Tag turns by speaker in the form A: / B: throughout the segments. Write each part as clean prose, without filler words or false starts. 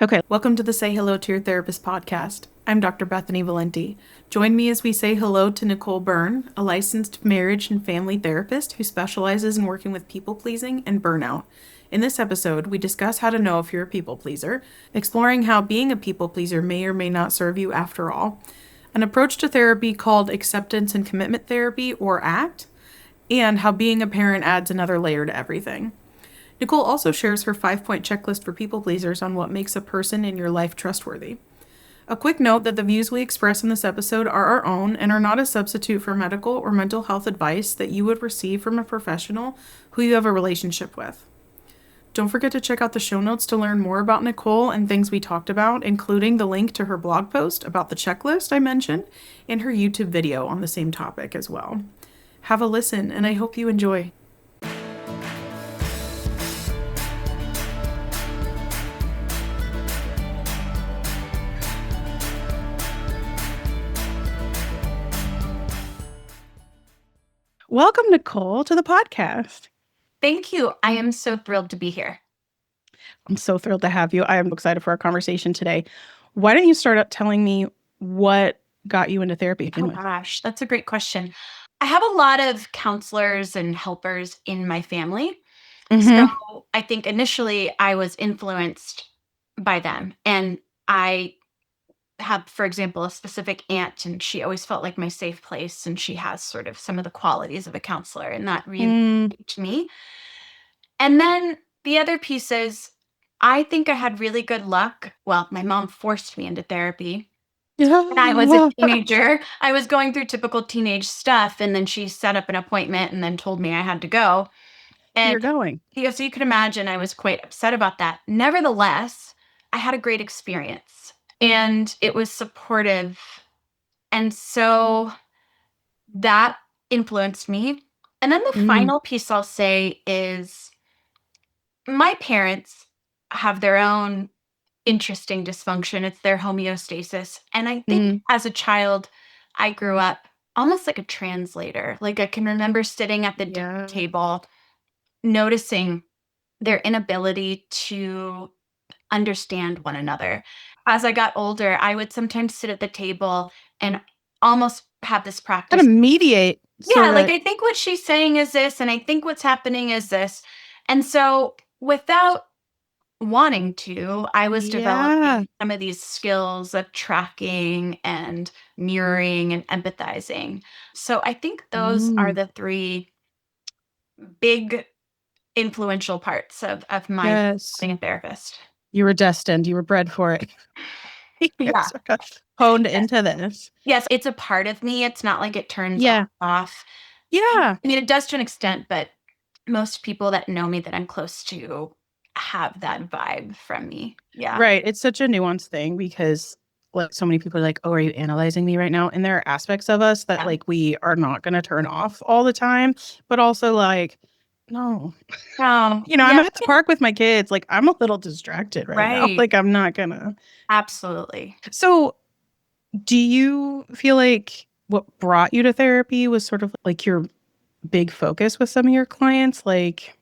A: Okay, welcome to the Say Hello to Your Therapist podcast. I'm Dr. Bethany Valenti. Join me as we say hello to Nicole Byrne, a licensed marriage and family therapist who specializes in working with people pleasing and burnout. In this episode, we discuss how to know if you're a people pleaser, exploring how being a people pleaser may or may not serve you after all, an approach to therapy called acceptance and commitment therapy, or ACT, and how being a parent adds another layer to everything. Nicole also shares her 5-point checklist for people pleasers on what makes a person in your life trustworthy. A quick note that the views we express in this episode are our own and are not a substitute for medical or mental health advice that you would receive from a professional who you have a relationship with. Don't forget to check out the show notes to learn more about Nicole and things we talked about, including the link to her blog post about the checklist I mentioned and her YouTube video on the same topic as well. Have a listen, and I hope you enjoy. Welcome, Nicole, to the podcast.
B: Thank you. I am so thrilled to be here.
A: I'm so thrilled to have you. I am excited for our conversation today. Why don't you start out telling me what got you into therapy?
B: Gosh, that's a great question. I have a lot of counselors and helpers in my family. So I think initially I was influenced by them. And I have, for example, a specific aunt, and she always felt like my safe place. And she has sort of some of the qualities of a counselor, and that really to me. And then the other piece is, I think I had really good luck. Well, my mom forced me into therapy. When I was a teenager, I was going through typical teenage stuff, and then she set up an appointment and then told me I had to go. And
A: You're going.
B: so you can imagine I was quite upset about that. Nevertheless, I had a great experience and it was supportive. And so that influenced me. And then the final piece I'll say is my parents have their own interesting dysfunction. It's their homeostasis. And I think as a child, I grew up almost like a translator. Like I can remember sitting at the dinner table, noticing their inability to understand one another. As I got older, I would sometimes sit at the table and almost have this practice.
A: Kind of mediate.
B: Yeah, like I think what she's saying is this, and I think what's happening is this. And so without wanting to, I was developing some of these skills of tracking and mirroring and empathizing. So I think those are the three big influential parts of my being a therapist.
A: You were destined. You were bred for it.
B: Yeah.
A: Sort of honed into this.
B: Yes, it's a part of me. It's not like it turns off.
A: Yeah.
B: I mean, it does to an extent, but most people that know me that I'm close to have that vibe from me. Yeah.
A: Right. It's such a nuanced thing because like so many people are like, oh, are you analyzing me right now? And there are aspects of us that like we are not going to turn off all the time, but also like, no. I'm at the park with my kids. Like I'm a little distracted right now. Like I'm not gonna.
B: Absolutely.
A: So do you feel like what brought you to therapy was sort of like your big focus with some of your clients? Like,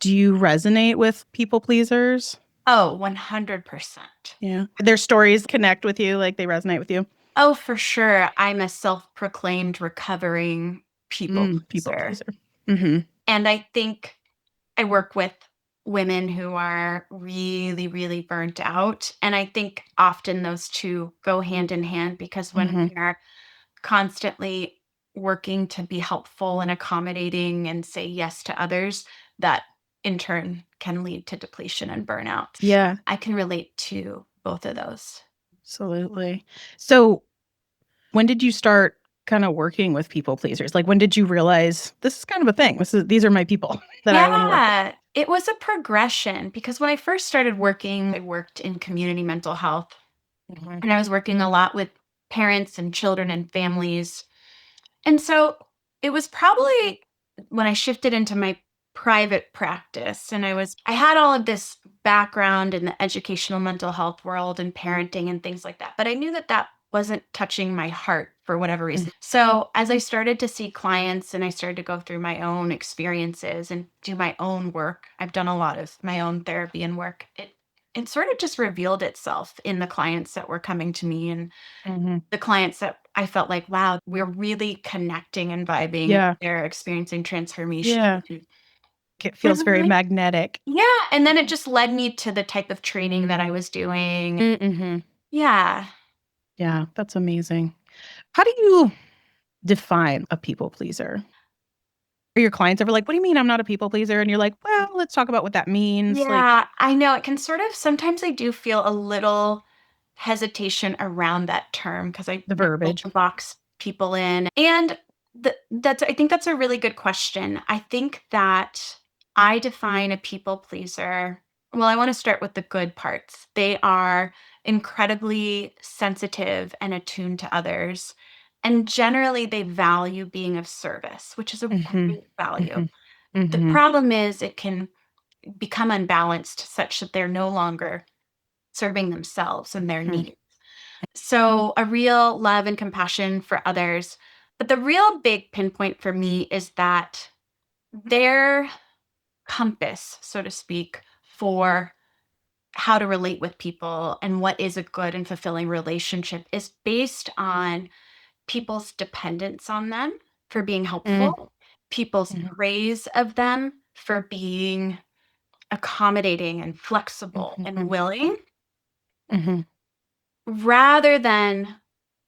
A: do you resonate with people pleasers?
B: Oh, 100%.
A: Yeah. Their stories connect with you, like they resonate with you?
B: Oh, for sure. I'm a self-proclaimed recovering people pleaser. And I think I work with women who are really, really burnt out. And I think often those two go hand in hand because when we are constantly working to be helpful and accommodating and say yes to others, that in turn can lead to depletion and burnout.
A: Yeah.
B: I can relate to both of those.
A: Absolutely. So when did you start kind of working with people pleasers? Like when did you realize this is kind of a thing? These are my people that I want to work with?
B: It was a progression because when I first started working, I worked in community mental health. And I was working a lot with parents and children and families. And so it was probably when I shifted into my private practice and I had all of this background in the educational mental health world and parenting and things like that. But I knew that that wasn't touching my heart for whatever reason. So as I started to see clients and I started to go through my own experiences and do my own work, I've done a lot of my own therapy and work. It it sort of just revealed itself in the clients that were coming to me and
A: Mhm.
B: the clients that I felt like, wow, we're really connecting and vibing.
A: Yeah.
B: They're experiencing transformation.
A: Yeah. It feels very
B: Mhm.
A: magnetic.
B: Yeah, and then it just led me to the type of training that I was doing.
A: Mhm.
B: Yeah.
A: Yeah, that's amazing. How do you define a people pleaser? Are your clients ever like, "What do you mean I'm not a people pleaser?" And you're like, "Well, let's talk about what that means." Like,
B: Yeah, I know it can sort of sometimes I do feel a little hesitation around that term because I
A: the
B: don't like
A: verbiage.
B: to box people in. And that's I think that's a really good question. I think that I define a people pleaser. Well, I want to start with the good parts. They are incredibly sensitive and attuned to others. And generally, they value being of service, which is a
A: Mhm.
B: great value.
A: Mhm.
B: The
A: Mhm.
B: problem is it can become unbalanced such that they're no longer serving themselves and their
A: Mhm.
B: needs. So, a real love and compassion for others. But the real big pinpoint for me is that their compass, so to speak, for how to relate with people and what is a good and fulfilling relationship is based on people's dependence on them for being
A: Mhm.
B: helpful, people's
A: Mhm.
B: praise of them for being accommodating and flexible and
A: Mhm.
B: willing,
A: Mhm.
B: rather than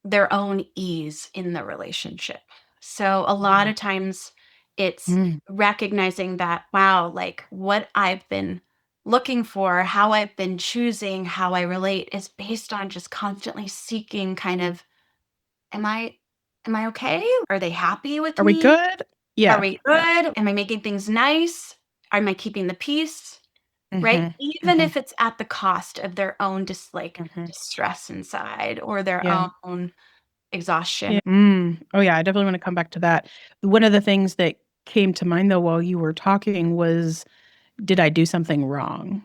B: their own ease in the relationship. So a lot of times it's
A: Mhm.
B: recognizing that, wow, like what I've been looking for, how I've been choosing, how I relate is based on just constantly seeking kind of, am I am I okay? Are they happy with
A: Are we
B: me?
A: good?
B: Are
A: Yeah.
B: we
A: Yeah.
B: good? Am I making things nice? Am I keeping the peace? Right?
A: Mhm.
B: Even
A: Mhm.
B: if it's at the cost of their own
A: Mhm.
B: distress inside or their
A: Yeah.
B: own exhaustion.
A: Yeah. Oh, yeah, I definitely wanna come back to that. One of the things that came to mind, though, while you were talking was, did I do something wrong?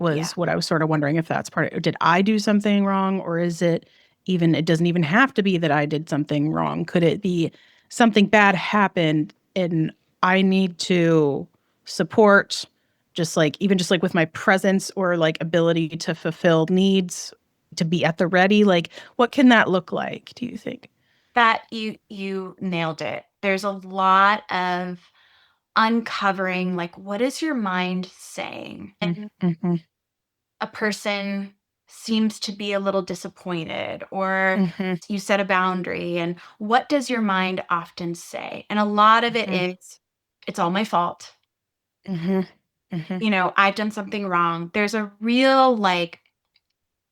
B: Yeah.
A: Was what I was sort of wondering if that's part of, did I do something wrong, or is it even, it doesn't even have to be that I did something wrong. Could it be something bad happened and I need to support, just like, even just like with my presence or like ability to fulfill needs, to be at the ready? Like, what can that look like, do you think?
B: That you nailed it. There's a lot of uncovering, like, what is your mind saying?
A: Mm,
B: And
A: mhm,
B: a person seems to be a little disappointed, or
A: mhm,
B: you set a boundary, and what does your mind often say? And a lot of it
A: mhm,
B: is, it's all my fault.
A: mhm, mhm,
B: I've done something wrong. There's a real, like,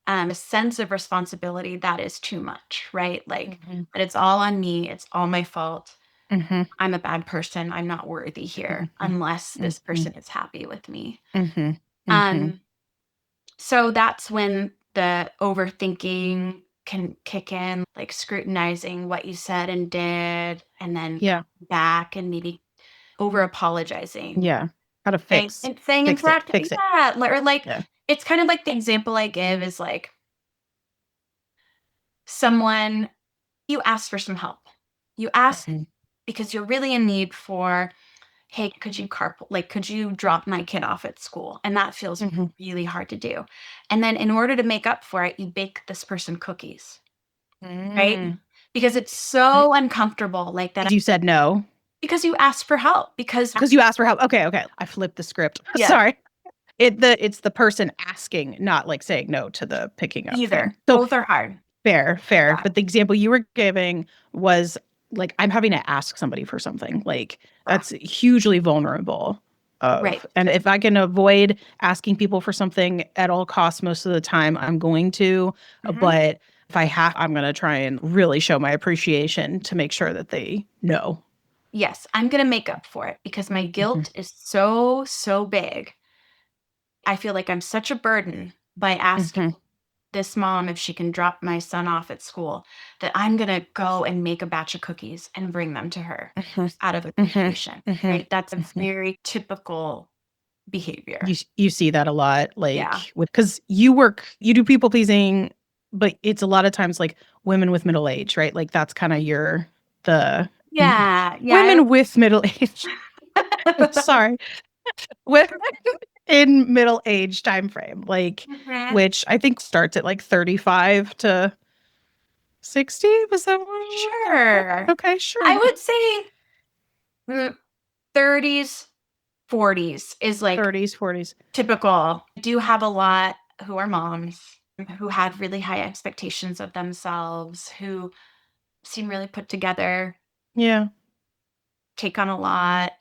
B: a sense of responsibility that is too much, right? Like,
A: mhm,
B: that it's all on me, it's all my fault.
A: mhm,
B: I'm a bad person. I'm not worthy here
A: mhm,
B: unless this
A: mhm,
B: person is happy with me.
A: mhm, mhm.
B: Um, so that's when the overthinking can kick in, like scrutinizing what you said and did, and then
A: Yeah,
B: back and maybe over apologizing.
A: yeah. How to
B: Saying in
A: fix it,
B: fact,
A: fix it.
B: yeah, or like
A: Yeah.
B: it's kind of like the example I give is like someone you ask for some help. You ask
A: Mhm,
B: because you're really in need for, hey, could you carpool? Like, could you drop my kid off at school? And that feels
A: mhm.
B: really hard to do. And then in order to make up for it, you bake this person cookies, right?
A: Mm.
B: Because it's so uncomfortable like that.
A: You said no?
B: Because you asked for help. Because,
A: 'Cause you asked for help. Okay, okay. I flipped the script.
B: yeah,
A: Sorry. It's the person asking, not, like, saying no to the picking up thing.
B: either.
A: So,
B: Both are hard.
A: fair, fair.
B: Yeah.
A: But the example you were giving was, like, I'm having to ask somebody for something. Like,
B: Ugh,
A: that's hugely vulnerable
B: right.
A: of, and if I can avoid asking people for something at all costs most of the time, I'm going to,
B: Mhm.
A: but if I have, I'm gonna try and really show my appreciation to make sure that they know.
B: Yes, I'm going to make up for it because my
A: Mhm,
B: guilt is so, so big. I feel like I'm such a burden by asking
A: mhm,
B: this mom if she can drop my son off at school, that I'm gonna go and make a batch of cookies and bring them to her
A: mhm,
B: out of
A: mhm,
B: appreciation,
A: mhm,
B: right? That's a
A: mhm.
B: very typical behavior.
A: You see that a lot,
B: Yeah.
A: like, with, because you do people pleasing, but it's a lot of times, like, women with middle age, right? Like, that's kinda the
B: Yeah, yeah,
A: women with middle age. Sorry. Women in middle age time frame, which I think starts at 35 to 60. Was that
B: Sure.
A: okay? Sure.
B: I would say 30s, 40s is
A: 30s, 40s.
B: typical. I do have a lot who are moms who have really high expectations of themselves, who seem really put together,
A: Yeah.
B: take on a lot.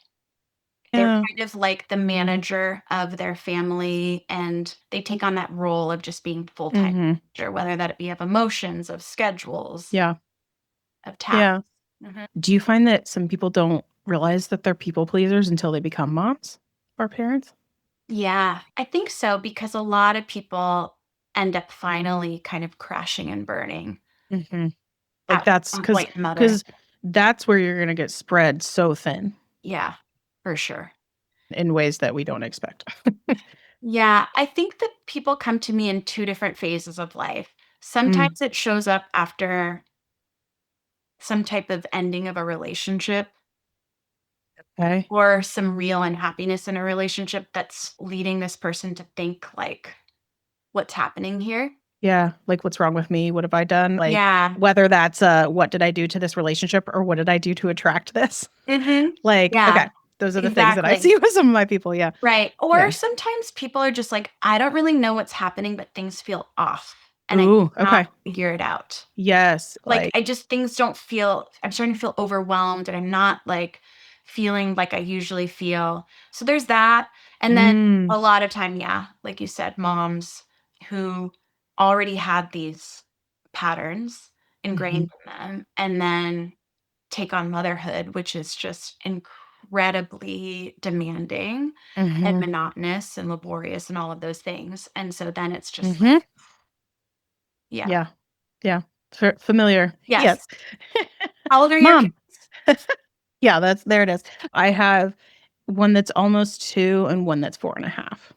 B: They're
A: Yeah.
B: kind of like the manager of their family, and they take on that role of just being full-time
A: Mhm.
B: manager, whether that be of emotions, of schedules,
A: Yeah.
B: of tasks.
A: Yeah.
B: Mhm.
A: Do you find that some people don't realize that they're people pleasers until they become moms or parents?
B: Yeah, I think so because a lot of people end up finally kind of crashing and burning
A: Mhm.
B: at
A: That's
B: some
A: because
B: point in motherhood.
A: because that's where you're gonna get spread so thin
B: Yeah, for sure.
A: in ways that we don't expect.
B: Yeah, I think that people come to me in two different phases of life.
A: Mm,
B: Sometimes it shows up after some type of ending of a relationship
A: okay.
B: or some real unhappiness in a relationship that's leading this person to think like, what's happening here?
A: Yeah, what's wrong with me? What have I done?
B: Yeah.
A: Whether that's, what did I do to this relationship or what did I do to attract this?
B: Mhm.
A: Okay,
B: Yeah,
A: those are the things that I
B: exactly.
A: see with some of my people, yeah.
B: Right. Or
A: Yeah.
B: sometimes people are just like, I don't really know what's happening, but things feel off and I
A: Ooh,
B: cannot
A: okay.
B: figure it out.
A: Yes,
B: Like, I just things don't feel I'm starting to feel overwhelmed and I'm not like feeling like I usually feel. So there's that. And then
A: mm,
B: a lot of time, yeah, like you said, moms who already had these patterns
A: mhm,
B: ingrained in them and then take on motherhood, which is just incredibly demanding and
A: mhm,
B: monotonous and laborious and all of those things. And so then it's just
A: mhm.
B: like, yeah.
A: Yeah, yeah. Familiar.
B: Yes.
A: Yes.
B: How old are your kids?
A: Mom. Yeah, there it is. I have one that's almost 2 and one that's 4.5.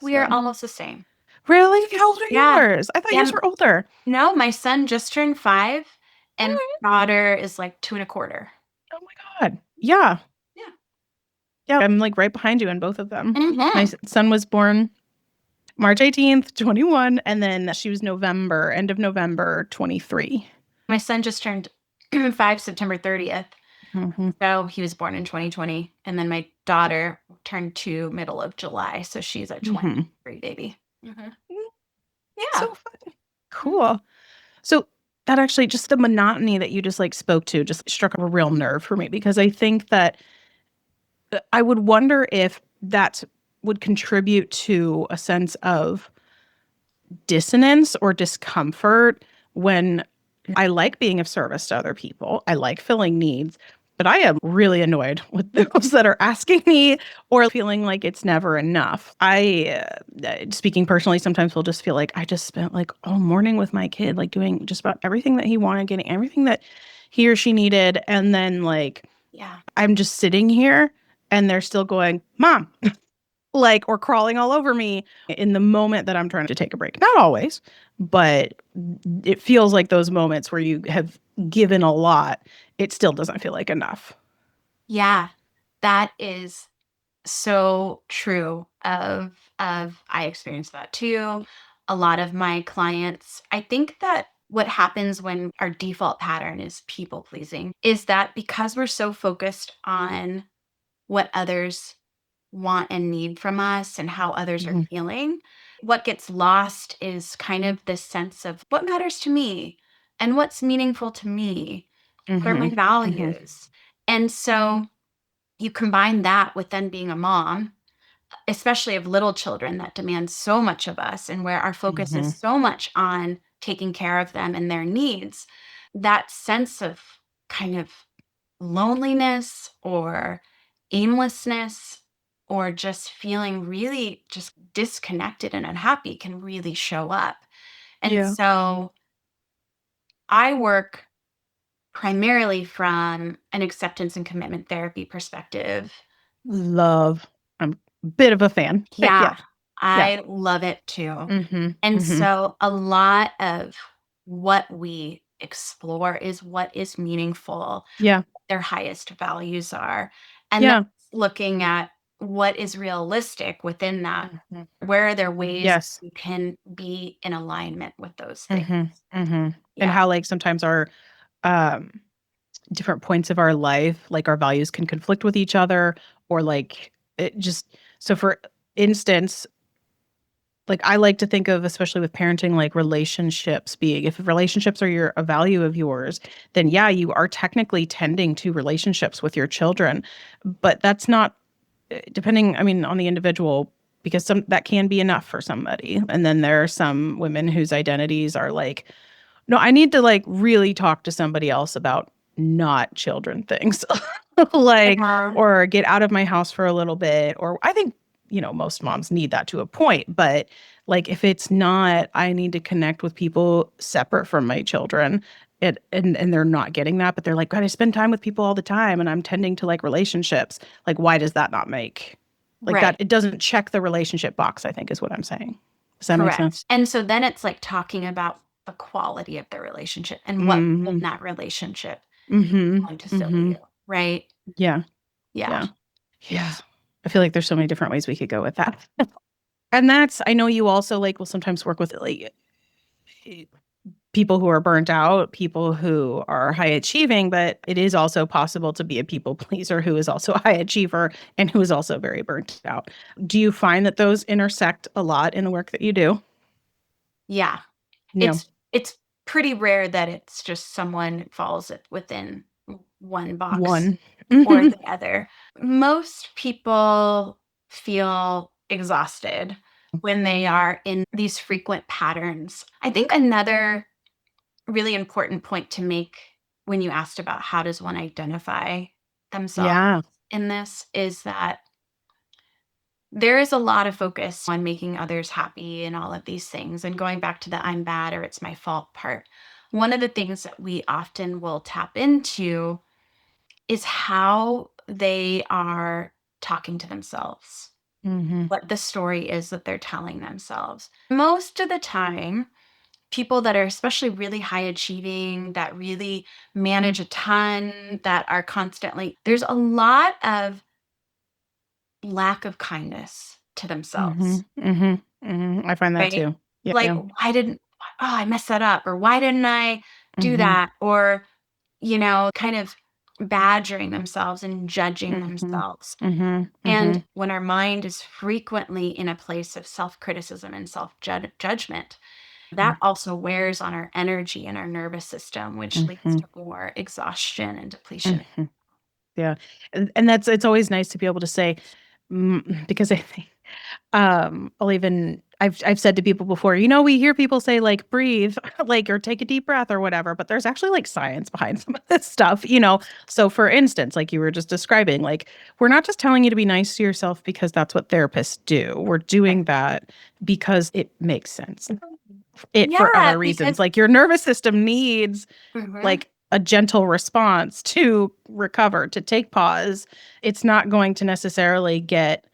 B: We are
A: So
B: almost the same.
A: really? How old are
B: Yeah.
A: yours? I thought
B: Yeah.
A: yours were older.
B: No, my son just turned 5 and
A: Alright.
B: my daughter is like 2 and a quarter.
A: Oh my god. Yeah.
B: Yeah.
A: Yeah, I'm, right behind you in both of them. My
B: Mhm.
A: son was born March 18th, 21, and then she was end of November, 23.
B: My son just turned 5 September 30th.
A: Mhm,
B: So he was born in 2020. And then my daughter turned 2 middle of July. So she's a
A: mhm.
B: 23 baby. Mhm.
A: Mm,
B: Yeah.
A: so fun.
B: Mhm.
A: Cool. So that actually just the monotony that you just spoke to just struck a real nerve for me because I think that I would wonder if that would contribute to a sense of dissonance or discomfort when I like being of service to other people. I like filling needs, but I am really annoyed with those that are asking me or feeling like it's never enough. Speaking personally, sometimes will just feel like I just spent all morning with my kid, doing just about everything that he wanted, getting everything that he or she needed. And then
B: Yeah.
A: I'm just sitting here and they're still going, Mom, or crawling all over me in the moment that I'm trying to take a break. Not always, but it feels like those moments where you have given a lot, it still doesn't feel like enough.
B: Yeah. That is so true of I experienced that too. A lot of my clients, I think that what happens when our default pattern is people pleasing is that because we're so focused on what others want and need from us and how others are
A: Mhm,
B: feeling, what gets lost is kind of this sense of what matters to me and what's meaningful to me. What are my
A: mhm, mhm.
B: values? And so you combine that with then being a mom, especially of little children that demand so much of us and where our focus is
A: Mhm,
B: so much on taking care of them and their needs, that sense of kind of loneliness or aimlessness or just feeling really just disconnected and unhappy can really show up. And
A: Yeah.
B: so I work primarily from an acceptance and commitment therapy perspective.
A: Love. I'm a bit of a fan. Yeah.
B: Yeah,
A: Yeah.
B: I love it too.
A: Mhm,
B: And
A: mhm.
B: so a lot of what we explore is what is meaningful,
A: Yeah.
B: their highest values are. And
A: Yeah.
B: that's looking at what is realistic within that?
A: Mhm.
B: Where are there ways
A: Yes.
B: you can be in alignment with those things?
A: Mhm. Mhm. And
B: Yeah.
A: how like sometimes our um different points of our life, like our values can conflict with each other or like it just so for instance, like I like to think of especially with parenting like relationships being if relationships are a value of yours, then yeah, you are technically tending to relationships with your children. But that's not depending, I mean, on the individual because some that can be enough for somebody. And then there are some women whose identities are like no, I need to like really talk to somebody else about not children things. Like,
B: Uh-huh.
A: or get out of my house for a little bit. Or I think, most moms need that to a point. But like, if it's not, I need to connect with people separate from my children. And they're not getting that, but they're like, God, I spend time with people all the time and I'm tending to like relationships. Like, why does that not make like that?
B: Right.
A: It doesn't check the relationship box, I think is what I'm saying. Does that make sense?
B: Correct. And so then it's like talking about the quality of the relationship and what in
A: Mm-hmm.
B: that relationship
A: Mm-hmm.
B: going to fill
A: Mm-hmm.
B: you, right?
A: Yeah.
B: Yeah.
A: Yeah. Yeah. I feel like there's so many different ways we could go with that. And that's I know you also like will sometimes work with like people who are burnt out, people who are high achieving, but it is also possible to be a people pleaser who is also a high achiever and who is also very burnt out. Do you find that those intersect a lot in the work that you do?
B: Yeah.
A: No.
B: It's pretty rare that it's just someone falls within one box
A: One.
B: or
A: Mhm.
B: the other. Most people feel exhausted when they are in these frequent patterns. I think another really important point to make when you asked about how does one identify themselves
A: Yeah.
B: in this is that there is a lot of focus on making others happy and all of these things and going back to the I'm bad or it's my fault part. One of the things that we often will tap into is how they are talking to themselves,
A: Mhm.
B: what the story is that they're telling themselves. Most of the time, people that are especially really high achieving, that really manage a ton, that are constantly, there's a lot of lack of kindness to themselves,
A: Mhm. Mhm. Mhm. I find that
B: right?
A: too. Yeah.
B: Like,
A: Yeah.
B: why didn't, oh, I messed that up, or why didn't I do
A: Mhm.
B: that? Or, kind of badgering themselves and judging
A: Mhm.
B: themselves.
A: Mhm.
B: And
A: Mhm.
B: when our mind is frequently in a place of self criticism and self judgment, that also wears on our energy and our nervous system, which leads
A: Mhm.
B: to more exhaustion and depletion.
A: Mhm. Yeah. And that's it's always nice to be able to say, because I think, I'll even I've said to people before, we hear people say like breathe, like or take a deep breath or whatever, but there's actually like science behind some of this stuff. So for instance, like you were just describing, like we're not just telling you to be nice to yourself because that's what therapists do. We're
B: Right.
A: doing that because it makes sense. It for
B: Yeah,
A: other
B: because
A: reasons. Like your nervous system needs
B: Mhm.
A: like a gentle response to recover, to take pause. It's not going to necessarily get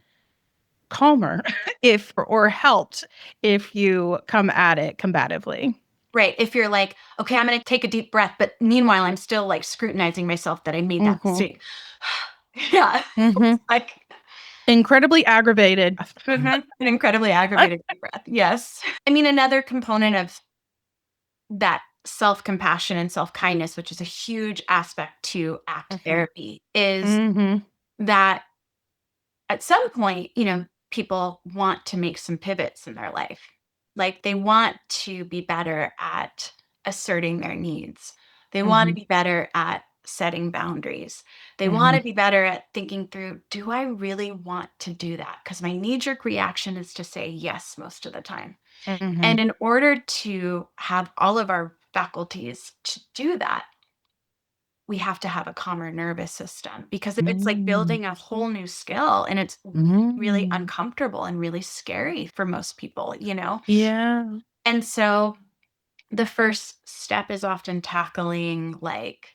A: calmer if or helped if you come at it combatively.
B: Right, if you're like, "Okay, I'm gonna take a deep breath," but meanwhile, I'm still, like, scrutinizing myself that I made that
A: Mhm.
B: mistake. Yeah,
A: Mhm.
B: it's like
A: Incredibly aggravated.
B: an incredibly aggravated deep breath, yes. I mean, another component of that self-compassion and self-kindness, which is a huge aspect to ACT
A: Mhm.
B: therapy, is
A: Mhm.
B: that at some point, people want to make some pivots in their life. Like they want to be better at asserting their needs. They want to
A: Mhm.
B: be better at setting boundaries. They want
A: Mhm.
B: to be better at thinking through, do I really want to do that? Because my knee jerk reaction is to say yes most of the time. And
A: Mhm.
B: in order to have all of our faculties to do that, we have to have a calmer nervous system because it's like
A: Mm.
B: building a whole new skill and it's really
A: Mm.
B: uncomfortable and really scary for most people.
A: Yeah.
B: And so the first step is often tackling like,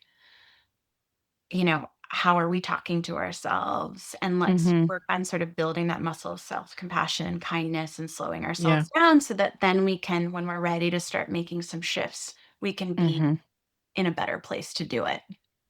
B: how are we talking to ourselves? And let's
A: Mhm.
B: work on sort of building that muscle of self compassion and kindness and slowing
A: Yeah.
B: ourselves down so that then we can, when we're ready to start making some shifts, we can be
A: Mhm.
B: in a better place to do it.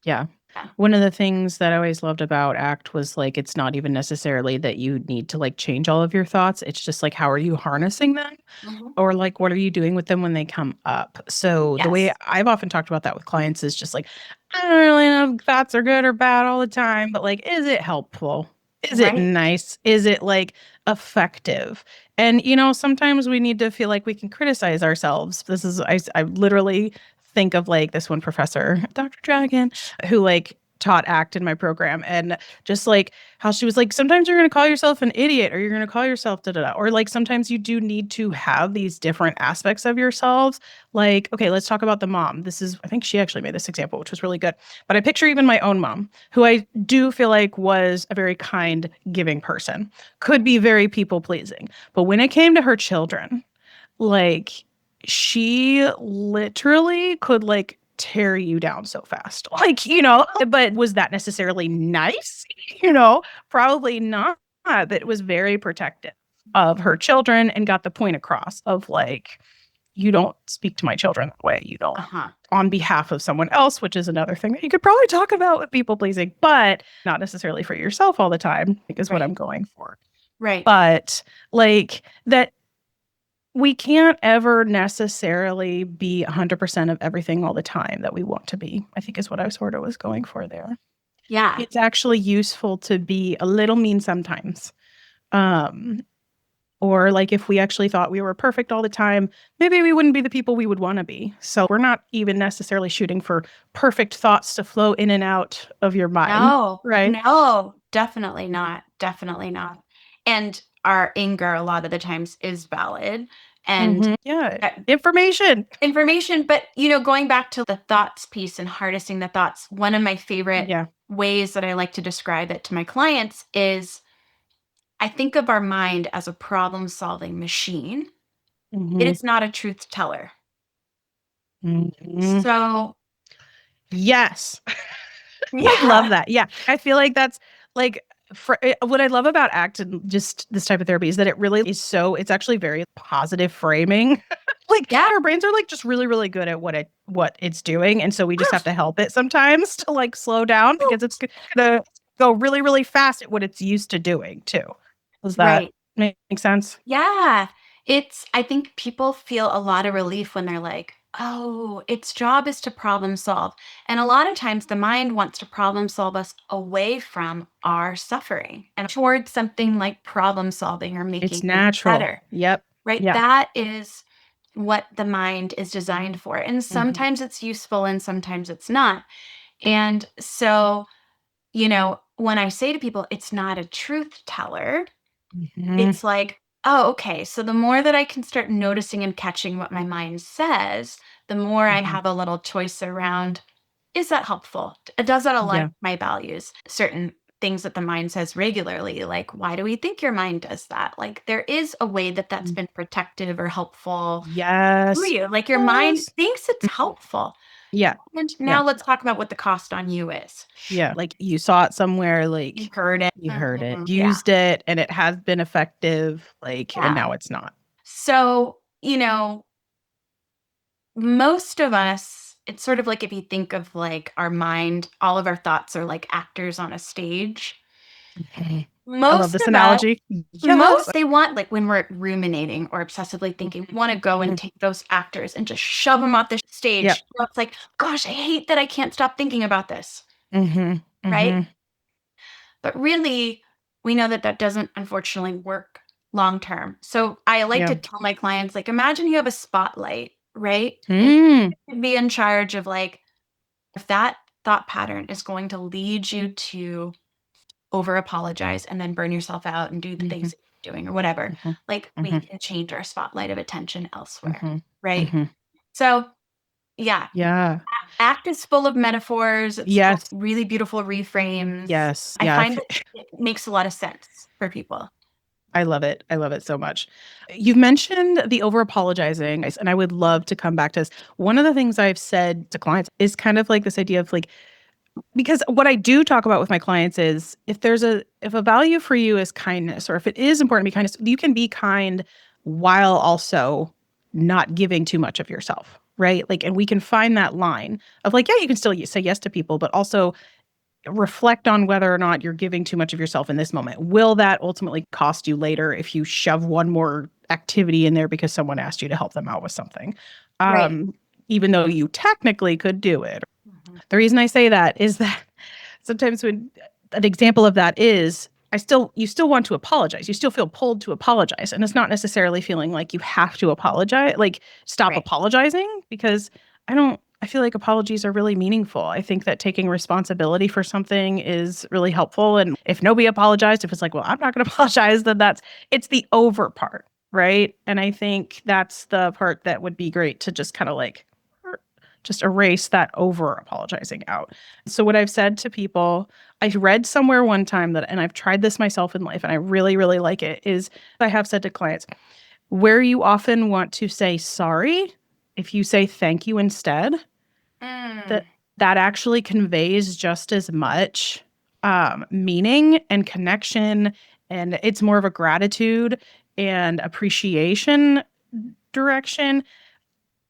A: Yeah.
B: Yeah.
A: One of the things that I always loved about ACT was like it's not even necessarily that you need to like change all of your thoughts. It's just like how are you harnessing them?
B: Mhm.
A: Or like what are you doing with them when they come up? So the way
B: Yes.
A: I've often talked about that with clients is just like I don't really know if thoughts are good or bad all the time, but like is it helpful? Is it
B: Right.
A: nice? Is it like effective? And sometimes we need to feel like we can criticize ourselves. This is I literally think of like this one professor, Dr. Dragon, who like taught ACT in my program, and just like how she was like, sometimes you're going to call yourself an idiot, or you're going to call yourself da da da, or like sometimes you do need to have these different aspects of yourselves. Like, okay, let's talk about the mom. This is, I think she actually made this example, which was really good. But I picture even my own mom, who I do feel like was a very kind, giving person, could be very people pleasing. But when it came to her children, like she literally could like tear you down so fast. Like, but was that necessarily nice? Probably not. But it was very protective of her children and got the point across of like, you don't speak to my children that way. You don't
B: Uh-huh.
A: on behalf of someone else, which is another thing that you could probably talk about with people pleasing, but not necessarily for yourself all the time, is what
B: Right.
A: I'm going for.
B: Right.
A: But like that we can't ever necessarily be 100% of everything all the time that we want to be, I think is what I sort of was going for there.
B: Yeah.
A: It's actually useful to be a little mean sometimes. Um, or like if we actually thought we were perfect all the time, maybe we wouldn't be the people we would want to be. So we're not even necessarily shooting for perfect thoughts to flow in and out of your mind,
B: No,
A: right?
B: no, definitely not. Definitely not. And our anger a lot of the times is valid and
A: Yeah.
B: uh,
A: Information.
B: information. But, going back to the thoughts piece and harnessing the thoughts, one of my favorite
A: Yeah.
B: ways that I like to describe it to my clients is I think of our mind as a problem solving machine. It
A: Hmm.
B: is not a truth teller.
A: Hmm.
B: So,
A: Yes. I love
B: yeah.
A: that. Yeah. I feel like that's like what I love about ACT and just this type of therapy is that it really is it's actually very positive framing. Like
B: Yeah.
A: our brains are like just really, really good at what it's doing. And so we just have to help it sometimes to like slow down because it's gonna go really, really fast at what it's used to doing too. Does that
B: Right.
A: make sense?
B: Yeah. I think people feel a lot of relief when they're like, oh, its job is to problem solve. And a lot of times the mind wants to problem solve us away from our suffering and towards something like problem solving or making
A: It's
B: things
A: natural.
B: better,
A: Yep.
B: right?
A: Yeah.
B: That is what the mind is designed for. And
A: Hmm.
B: sometimes it's useful and sometimes it's not. And so, when I say to people, it's not a truth teller,
A: Hmm.
B: it's like, "Oh, okay, so the more that I can start noticing and catching what my mind says, the more I
A: Hmm.
B: have a little choice around, is that helpful? Does that align
A: Yeah.
B: with my values?" Certain things that the mind says regularly, like, "Why do we think your mind does that?" Like, there is a way that that's
A: Mm.
B: been protective or helpful to
A: Yes.
B: you. Like, your mind
A: Yes.
B: thinks it's helpful.
A: Yeah.
B: And
A: Yeah.
B: now let's talk about what the cost on you is.
A: Yeah. Like you saw it somewhere,
B: You
A: like
B: heard it.
A: you heard it,
B: Mhm. Yeah.
A: used it, and it has been effective, like, and
B: Yeah.
A: now it's not.
B: So, most of us, it's sort of like if you think of like our mind, all of our thoughts are like actors on a stage.
A: Mhm. I love
B: Most
A: this
B: of us,
A: analogy. Yes.
B: they want, like when we're ruminating or obsessively thinking, we want to go and
A: Mhm.
B: take those actors and just shove them off the
A: Yep.
B: stage. So it's like, gosh, I hate that I can't stop thinking about this.
A: Mhm.
B: Right.
A: Mhm.
B: But really, we know that that doesn't unfortunately work long term. So I like to
A: Yeah.
B: tell my clients, like, imagine you have a spotlight, right? And
A: Mm.
B: you could be in charge of like, if that thought pattern is going to lead you to over apologize and then burn yourself out and do the things
A: Mhm.
B: that you're doing or whatever,
A: Mhm.
B: like we
A: Mhm.
B: can change our spotlight of attention elsewhere.
A: Mhm.
B: Right.
A: Mhm.
B: So, yeah,
A: Yeah.
B: ACT is full of metaphors. It's full of
A: Yes.
B: really beautiful reframes.
A: Yes.
B: I
A: Yeah.
B: find that it makes a lot of sense for people.
A: I love it. I love it so much. You've mentioned the over apologizing, and I would love to come back to this. One of the things I've said to clients is kind of like this idea of like, because what I do talk about with my clients is if a value for you is kindness, or if it is important to be kindness, you can be kind while also not giving too much of yourself, right? Like, and we can find that line of like, yeah, you can still say yes to people, but also reflect on whether or not you're giving too much of yourself in this moment. Will that ultimately cost you later if you shove one more activity in there because someone asked you to help them out with something?
B: Right.
A: Even though you technically could do it.
B: Mhm.
A: The reason I say that is that sometimes when an example of that is you still want to apologize. You still feel pulled to apologize. And it's not necessarily feeling like you have to apologize, like stop
B: Right.
A: apologizing, because I feel like apologies are really meaningful. I think that taking responsibility for something is really helpful. And if nobody apologized, if it's like, well, I'm not going to apologize, then it's the over part. Right. And I think that's the part that would be great to just kind of like just erase that over apologizing out. So, what I've said to people, I read somewhere one time that, and I've tried this myself in life and I really, really like it, is I have said to clients, where you often want to say sorry, if you say thank you instead,
B: Mm.
A: that actually conveys just as much meaning and connection. And it's more of a gratitude and appreciation direction.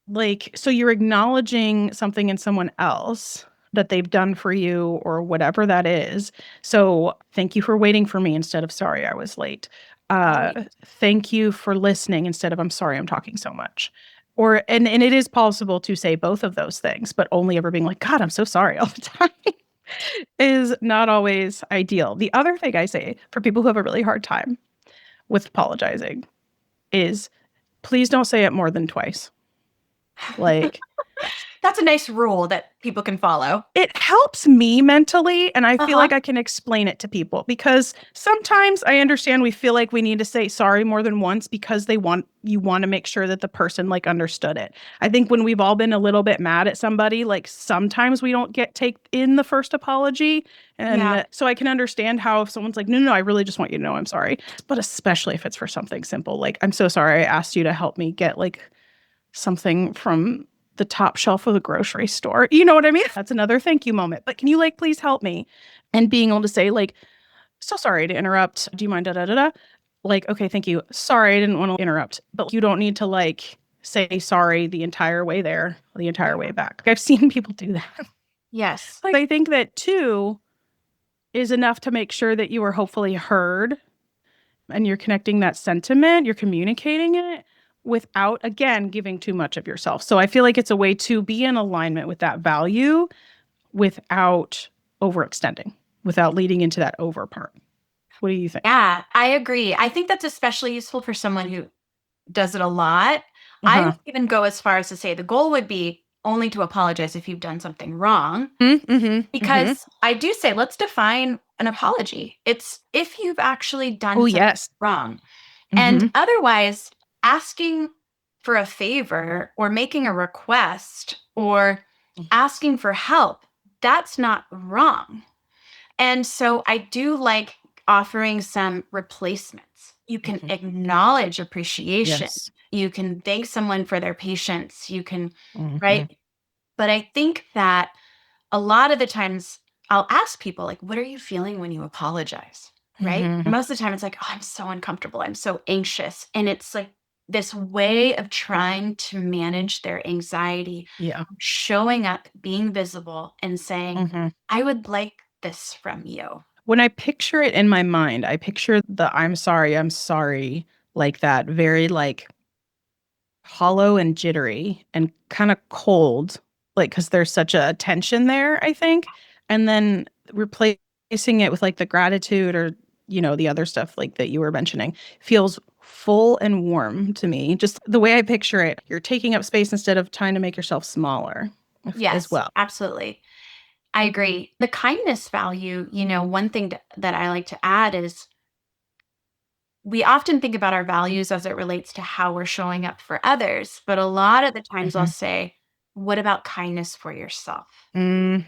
A: Like, so you're acknowledging something in someone else that they've done for you or whatever that is. So thank you for waiting for me instead of sorry I was late.
B: Right.
A: Thank you for listening instead of I'm sorry I'm talking so much. Or and it is possible to say both of those things, but only ever being like, God, I'm so sorry all the time is not always ideal. The other thing I say for people who have a really hard time with apologizing is please don't say it more than twice. Like,
B: That's a nice rule that people can follow.
A: it helps me mentally, and I feel
B: Uh-huh.
A: like I can explain it to people because sometimes I understand we feel like we need to say sorry more than once because you want to make sure that the person like understood it. I think when we've all been a little bit mad at somebody, like sometimes we don't take in the first apology.
B: Yeah.
A: And so I can understand how if someone's like, no, I really just want you to know I'm sorry. But especially if it's for something simple, like I'm so sorry I asked you to help me get like something from the top shelf of the grocery store. You know what I mean? That's another thank you moment. But can you like please help me? And being able to say like, so sorry to interrupt. Do you mind? Da da da da. Like, okay, thank you. Sorry, I didn't want to interrupt. But you don't need to like say sorry the entire way there, the entire way back. I've seen people do that.
B: Yes.
A: Like, I think that too is enough to make sure that you are hopefully heard and you're connecting that sentiment, you're communicating it without, again, giving too much of yourself. So I feel like it's a way to be in alignment with that value without overextending, without leading into that over part. What do you think?
B: Yeah, I agree. I think that's especially useful for someone who does it a lot. I
A: Uh-huh.
B: would even go as far as to say the goal would be only to apologize if you've done something wrong.
A: Mm-hmm. Mm-hmm.
B: Because I do say, let's define an apology. It's if you've actually
A: Oh,
B: done something
A: yes.
B: wrong. And
A: Mm-hmm.
B: otherwise, asking for a favor or making a request or asking for help, that's not wrong. And so I do like offering some replacements. You can
A: Mhm.
B: acknowledge appreciation.
A: Yes.
B: You can thank someone for their patience. You can,
A: Mm-hmm.
B: right? But I think that a lot of the times I'll ask people, like, what are you feeling when you apologize? Right?
A: Mm-hmm.
B: Most of the time it's like, oh, I'm so uncomfortable. I'm so anxious. And it's like this way of trying to manage their anxiety,
A: Yeah.
B: showing up, being visible, and saying,
A: Mm-hmm.
B: I would like this from you.
A: When I picture it in my mind, I picture the I'm sorry, like that very like hollow and jittery and kind of cold, like because there's such a tension there, I think. And then replacing it with like the gratitude or, the other stuff like that you were mentioning feels full and warm to me. Just the way I picture it, you're taking up space instead of trying to make yourself smaller as
B: Yes,
A: well.
B: absolutely. I agree. The kindness value, one thing that I like to add is we often think about our values as it relates to how we're showing up for others. But a lot of the times I'll
A: Hmm.
B: say, what about kindness for yourself?
A: Hmm.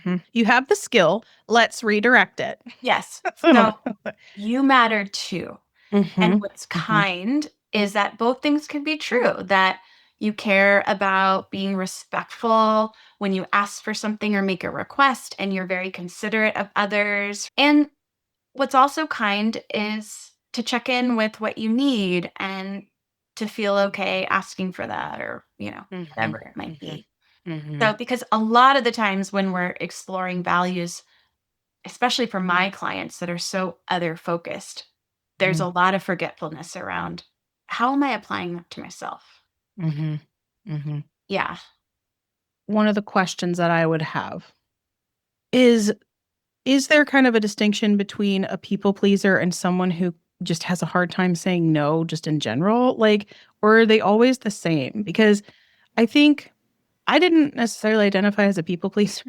A: Hmm. You have the skill. Let's redirect it.
B: Yes.
A: That's what
B: So
A: I'm.
B: you matter too. And
A: Hmm.
B: what's
A: Hmm.
B: kind is that both things can be true, that you care about being respectful when you ask for something or make a request, and you're very considerate of others. And what's also kind is to check in with what you need and to feel okay asking for that or,
A: Hmm.
B: whatever it might
A: Hmm.
B: be.
A: Hmm.
B: So, because a lot of the times when we're exploring values, especially for my clients that are so other focused, there's a lot of forgetfulness around how am I applying that to myself?
A: Mm-hmm. Mm-hmm.
B: Yeah.
A: One of the questions that I would have is there kind of a distinction between a people pleaser and someone who just has a hard time saying no just in general? Like, or are they always the same? Because I think I didn't necessarily identify as a people pleaser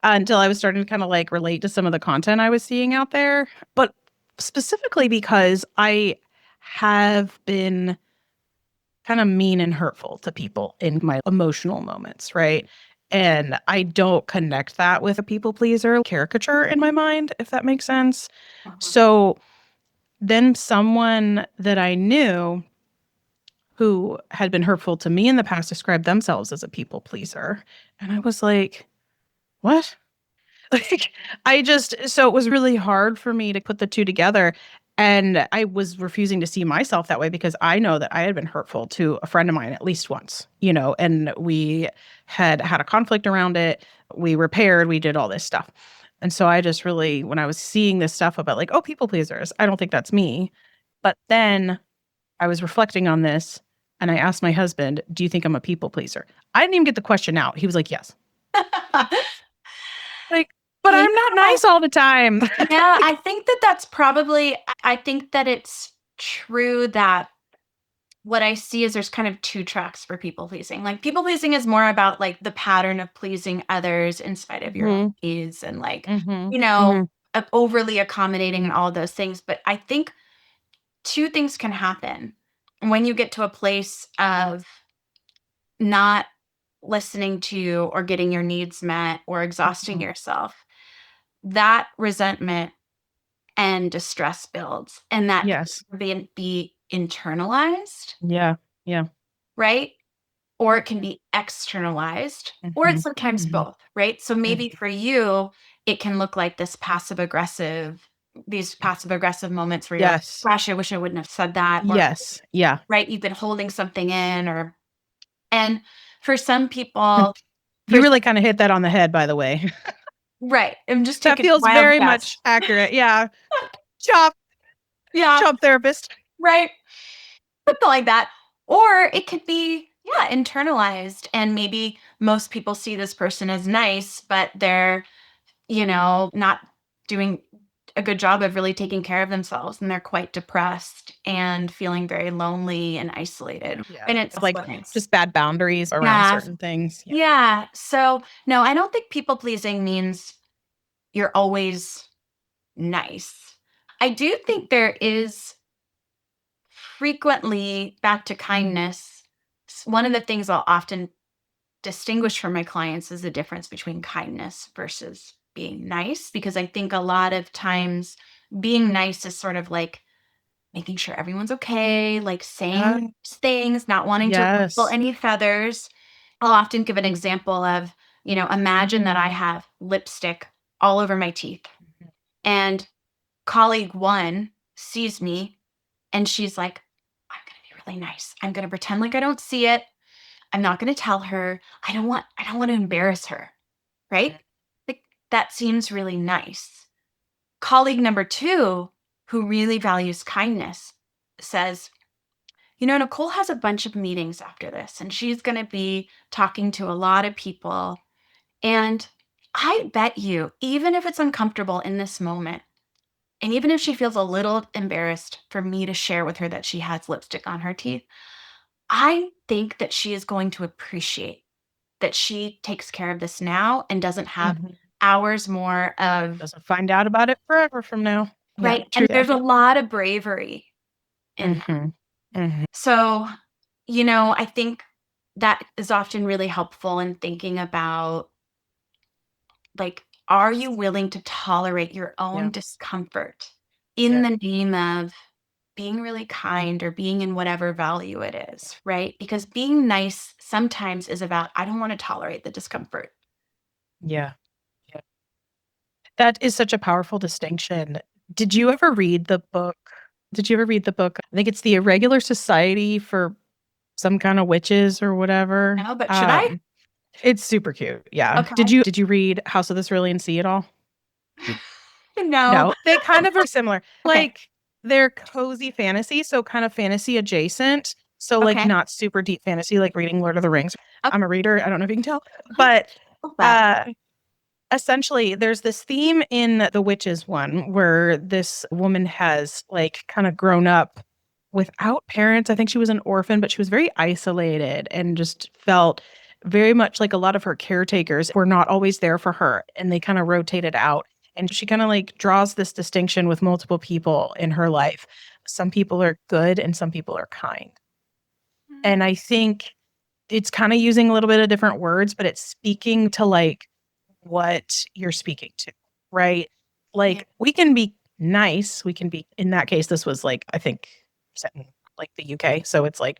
A: until I was starting to kind of like relate to some of the content I was seeing out there, but specifically because I have been kind of mean and hurtful to people in my emotional moments, right? And I don't connect that with a people pleaser caricature in my mind, if that makes sense.
B: Mhm.
A: So then someone that I knew who had been hurtful to me in the past described themselves as a people pleaser. And I was like, what? Like, so it was really hard for me to put the two together. And I was refusing to see myself that way because I know that I had been hurtful to a friend of mine at least once, and we had had a conflict around it. We repaired, we did all this stuff. And so I just really, when I was seeing this stuff about like, oh, people pleasers, I don't think that's me. But then I was reflecting on this and I asked my husband, do you think I'm a people pleaser? I didn't even get the question out. He was like, yes. Like, but
B: Yeah.
A: I'm not nice all the time.
B: Yeah, I think that that's probably I think that it's true that what I see is there's kind of 2 tracks for people pleasing. Like, people pleasing is more about, like, the pattern of pleasing others in spite of your own
A: Mhm,
B: needs and, like,
A: mhm,
B: you know,
A: mhm.
B: overly accommodating and all of those things, but I think 2 things can happen when you get to a place of not listening to or getting your needs met or exhausting
A: Mhm.
B: yourself. That resentment and distress builds, and that
A: Yes.
B: can be internalized,
A: Yeah, yeah.
B: right? Or it can be externalized, or it's
A: Mhm,
B: sometimes
A: mhm,
B: both, right? So
A: mhm.
B: maybe for you, it can look like these passive aggressive moments where you're like,
A: Yes.
B: gosh, I wish I wouldn't have said that, or
A: Yes. Yeah.
B: right, you've been holding something in, or and for some people, for
A: You really kinda hit that on the head, by the way.
B: right, I'm just
A: That
B: taking a
A: feels
B: wild
A: very
B: guess.
A: much accurate. Yeah. Job
B: Yeah,
A: job therapist.
B: right. Something like that. Or it could be, yeah, internalized. And maybe most people see this person as nice, but they're, not doing a good job of really taking care of themselves. And they're quite depressed and feeling very lonely and isolated.
A: Yeah.
B: And it's
A: Like,
B: splitting.
A: just bad boundaries around
B: Yeah.
A: certain things. Yeah.
B: Yeah. So, no, I don't think people pleasing means you're always nice. I do think there is frequently back to kindness. One of the things I'll often distinguish from my clients is the difference between kindness versus being nice, because I think a lot of times being nice is sort of like making sure everyone's okay, like saying
A: Yeah.
B: nice things, not wanting to ruffle
A: Yes.
B: any feathers. I'll often give an example of, imagine that I have lipstick all over my teeth,
A: Mhm.
B: and colleague one sees me and she's like, I'm going to be really nice. I'm going to pretend like I don't see it. I'm not going to tell her. I don't want to embarrass her, right? Like, that seems really nice. Colleague number 2, who really values kindness, says, Nicole has a bunch of meetings after this and she's going to be talking to a lot of people, and I bet you, even if it's uncomfortable in this moment, and even if she feels a little embarrassed for me to share with her that she has lipstick on her teeth, I think that she is going to appreciate that she takes care of this now and doesn't have
A: Mhm.
B: hours more of
A: Doesn't find out about it forever from now. Yeah.
B: right.
A: True.
B: And
A: Yeah.
B: there's a lot of bravery in that.
A: Mhm. Mhm.
B: So, I think that is often really helpful in thinking about, like, are you willing to tolerate your
A: Yeah.
B: own discomfort in
A: Yeah.
B: the name of being really kind or being in whatever value it is, right? Because being nice sometimes is about, I don't want to tolerate the discomfort.
A: Yeah. Yeah. That is such a powerful distinction. Did you ever read the book? Did you ever read the book? I think it's the Irregular Society for some kind of witches or whatever.
B: No, but should I?
A: It's super cute. Yeah.
B: Okay.
A: Did you read House of the Cerulean Sea at all?
B: No.
A: No, they kind of are similar.
B: Okay.
A: Like, they're cozy fantasy, so kind of fantasy adjacent. So, like,
B: Okay.
A: not super deep fantasy, like reading Lord of the Rings.
B: Okay.
A: I'm a reader. I don't know if you can tell.
B: Uh-huh.
A: But
B: Love that.
A: uh, essentially, there's this theme in the Witches one where this woman has, like, kind of grown up without parents. I think she was an orphan, but she was very isolated and just felt very much like a lot of her caretakers were not always there for her, and they kind of rotated out. And she kind of like draws this distinction with multiple people in her life. Some people are good and some people are kind. And I think it's kind of using a little bit of different words, but it's speaking to like what you're speaking to, right?
B: Yeah.
A: Like, we can be nice. We can be, in that case, this was like, I think, set in like the UK. So it's like,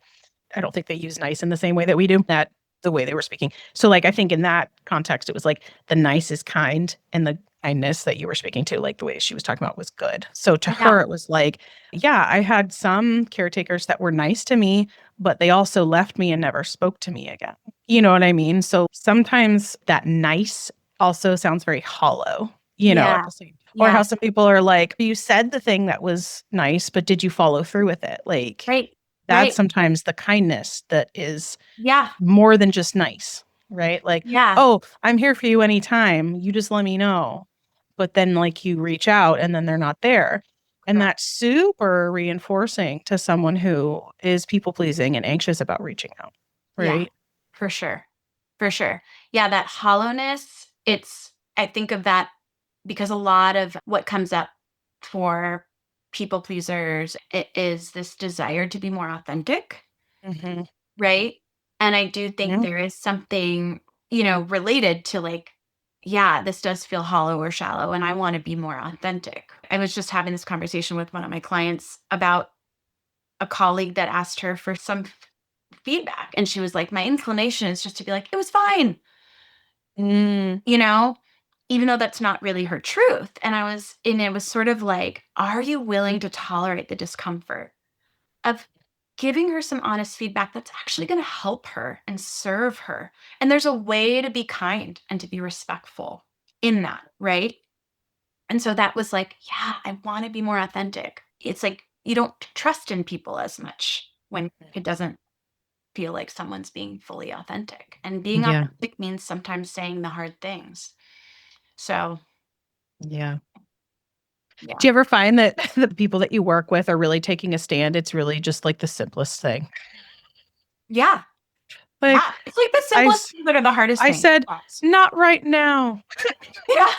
A: I don't think they use nice in the same way that we do, that the way they were speaking. So, like, I think in that context, it was like the nice is kind and the kindness that you were speaking to, like the way she was talking about was good. So to
B: Yeah.
A: her, it was like, yeah, I had some caretakers that were nice to me, but they also left me and never spoke to me again. You know what I mean? So sometimes that nice also sounds very hollow, at
B: Yeah.
A: the same. Or
B: Yeah.
A: how some people are like, you said the thing that was nice, but did you follow through with it? Like,
B: Right.
A: that's
B: Right.
A: sometimes the kindness that is
B: Yeah.
A: more than just nice, right? Like,
B: Yeah.
A: oh, I'm here for you anytime. You just let me know. But then, like, you reach out and then they're not there. And
B: Correct.
A: that's super reinforcing to someone who is people pleasing and anxious about reaching out,
B: Yeah.
A: right?
B: For sure. For sure. Yeah. That hollowness, I think of that because a lot of what comes up for people pleasers is this desire to be more authentic.
A: Mm-hmm.
B: Right? And I do think
A: Yeah.
B: there is something, related to like, yeah, this does feel hollow or shallow, and I want to be more authentic. I was just having this conversation with one of my clients about a colleague that asked her for some feedback. And she was like, my inclination is just to be like, it was fine,
A: Mm,
B: you know, even though that's not really her truth. And it was sort of like, are you willing to tolerate the discomfort of giving her some honest feedback that's actually going to help her and serve her. And there's a way to be kind and to be respectful in that, right? And so that was like, yeah, I want to be more authentic. It's like you don't trust in people as much when it doesn't feel like someone's being fully authentic. And being
A: yeah.
B: authentic means sometimes saying the hard things. So,
A: Yeah.
B: yeah.
A: Do you ever find that the people that you work with are really taking a stand? It's really just like the simplest thing.
B: Yeah.
A: Like,
B: Yeah. It's like the
A: I,
B: simplest things that are the hardest
A: I
B: things.
A: said, not right now.
B: Yeah.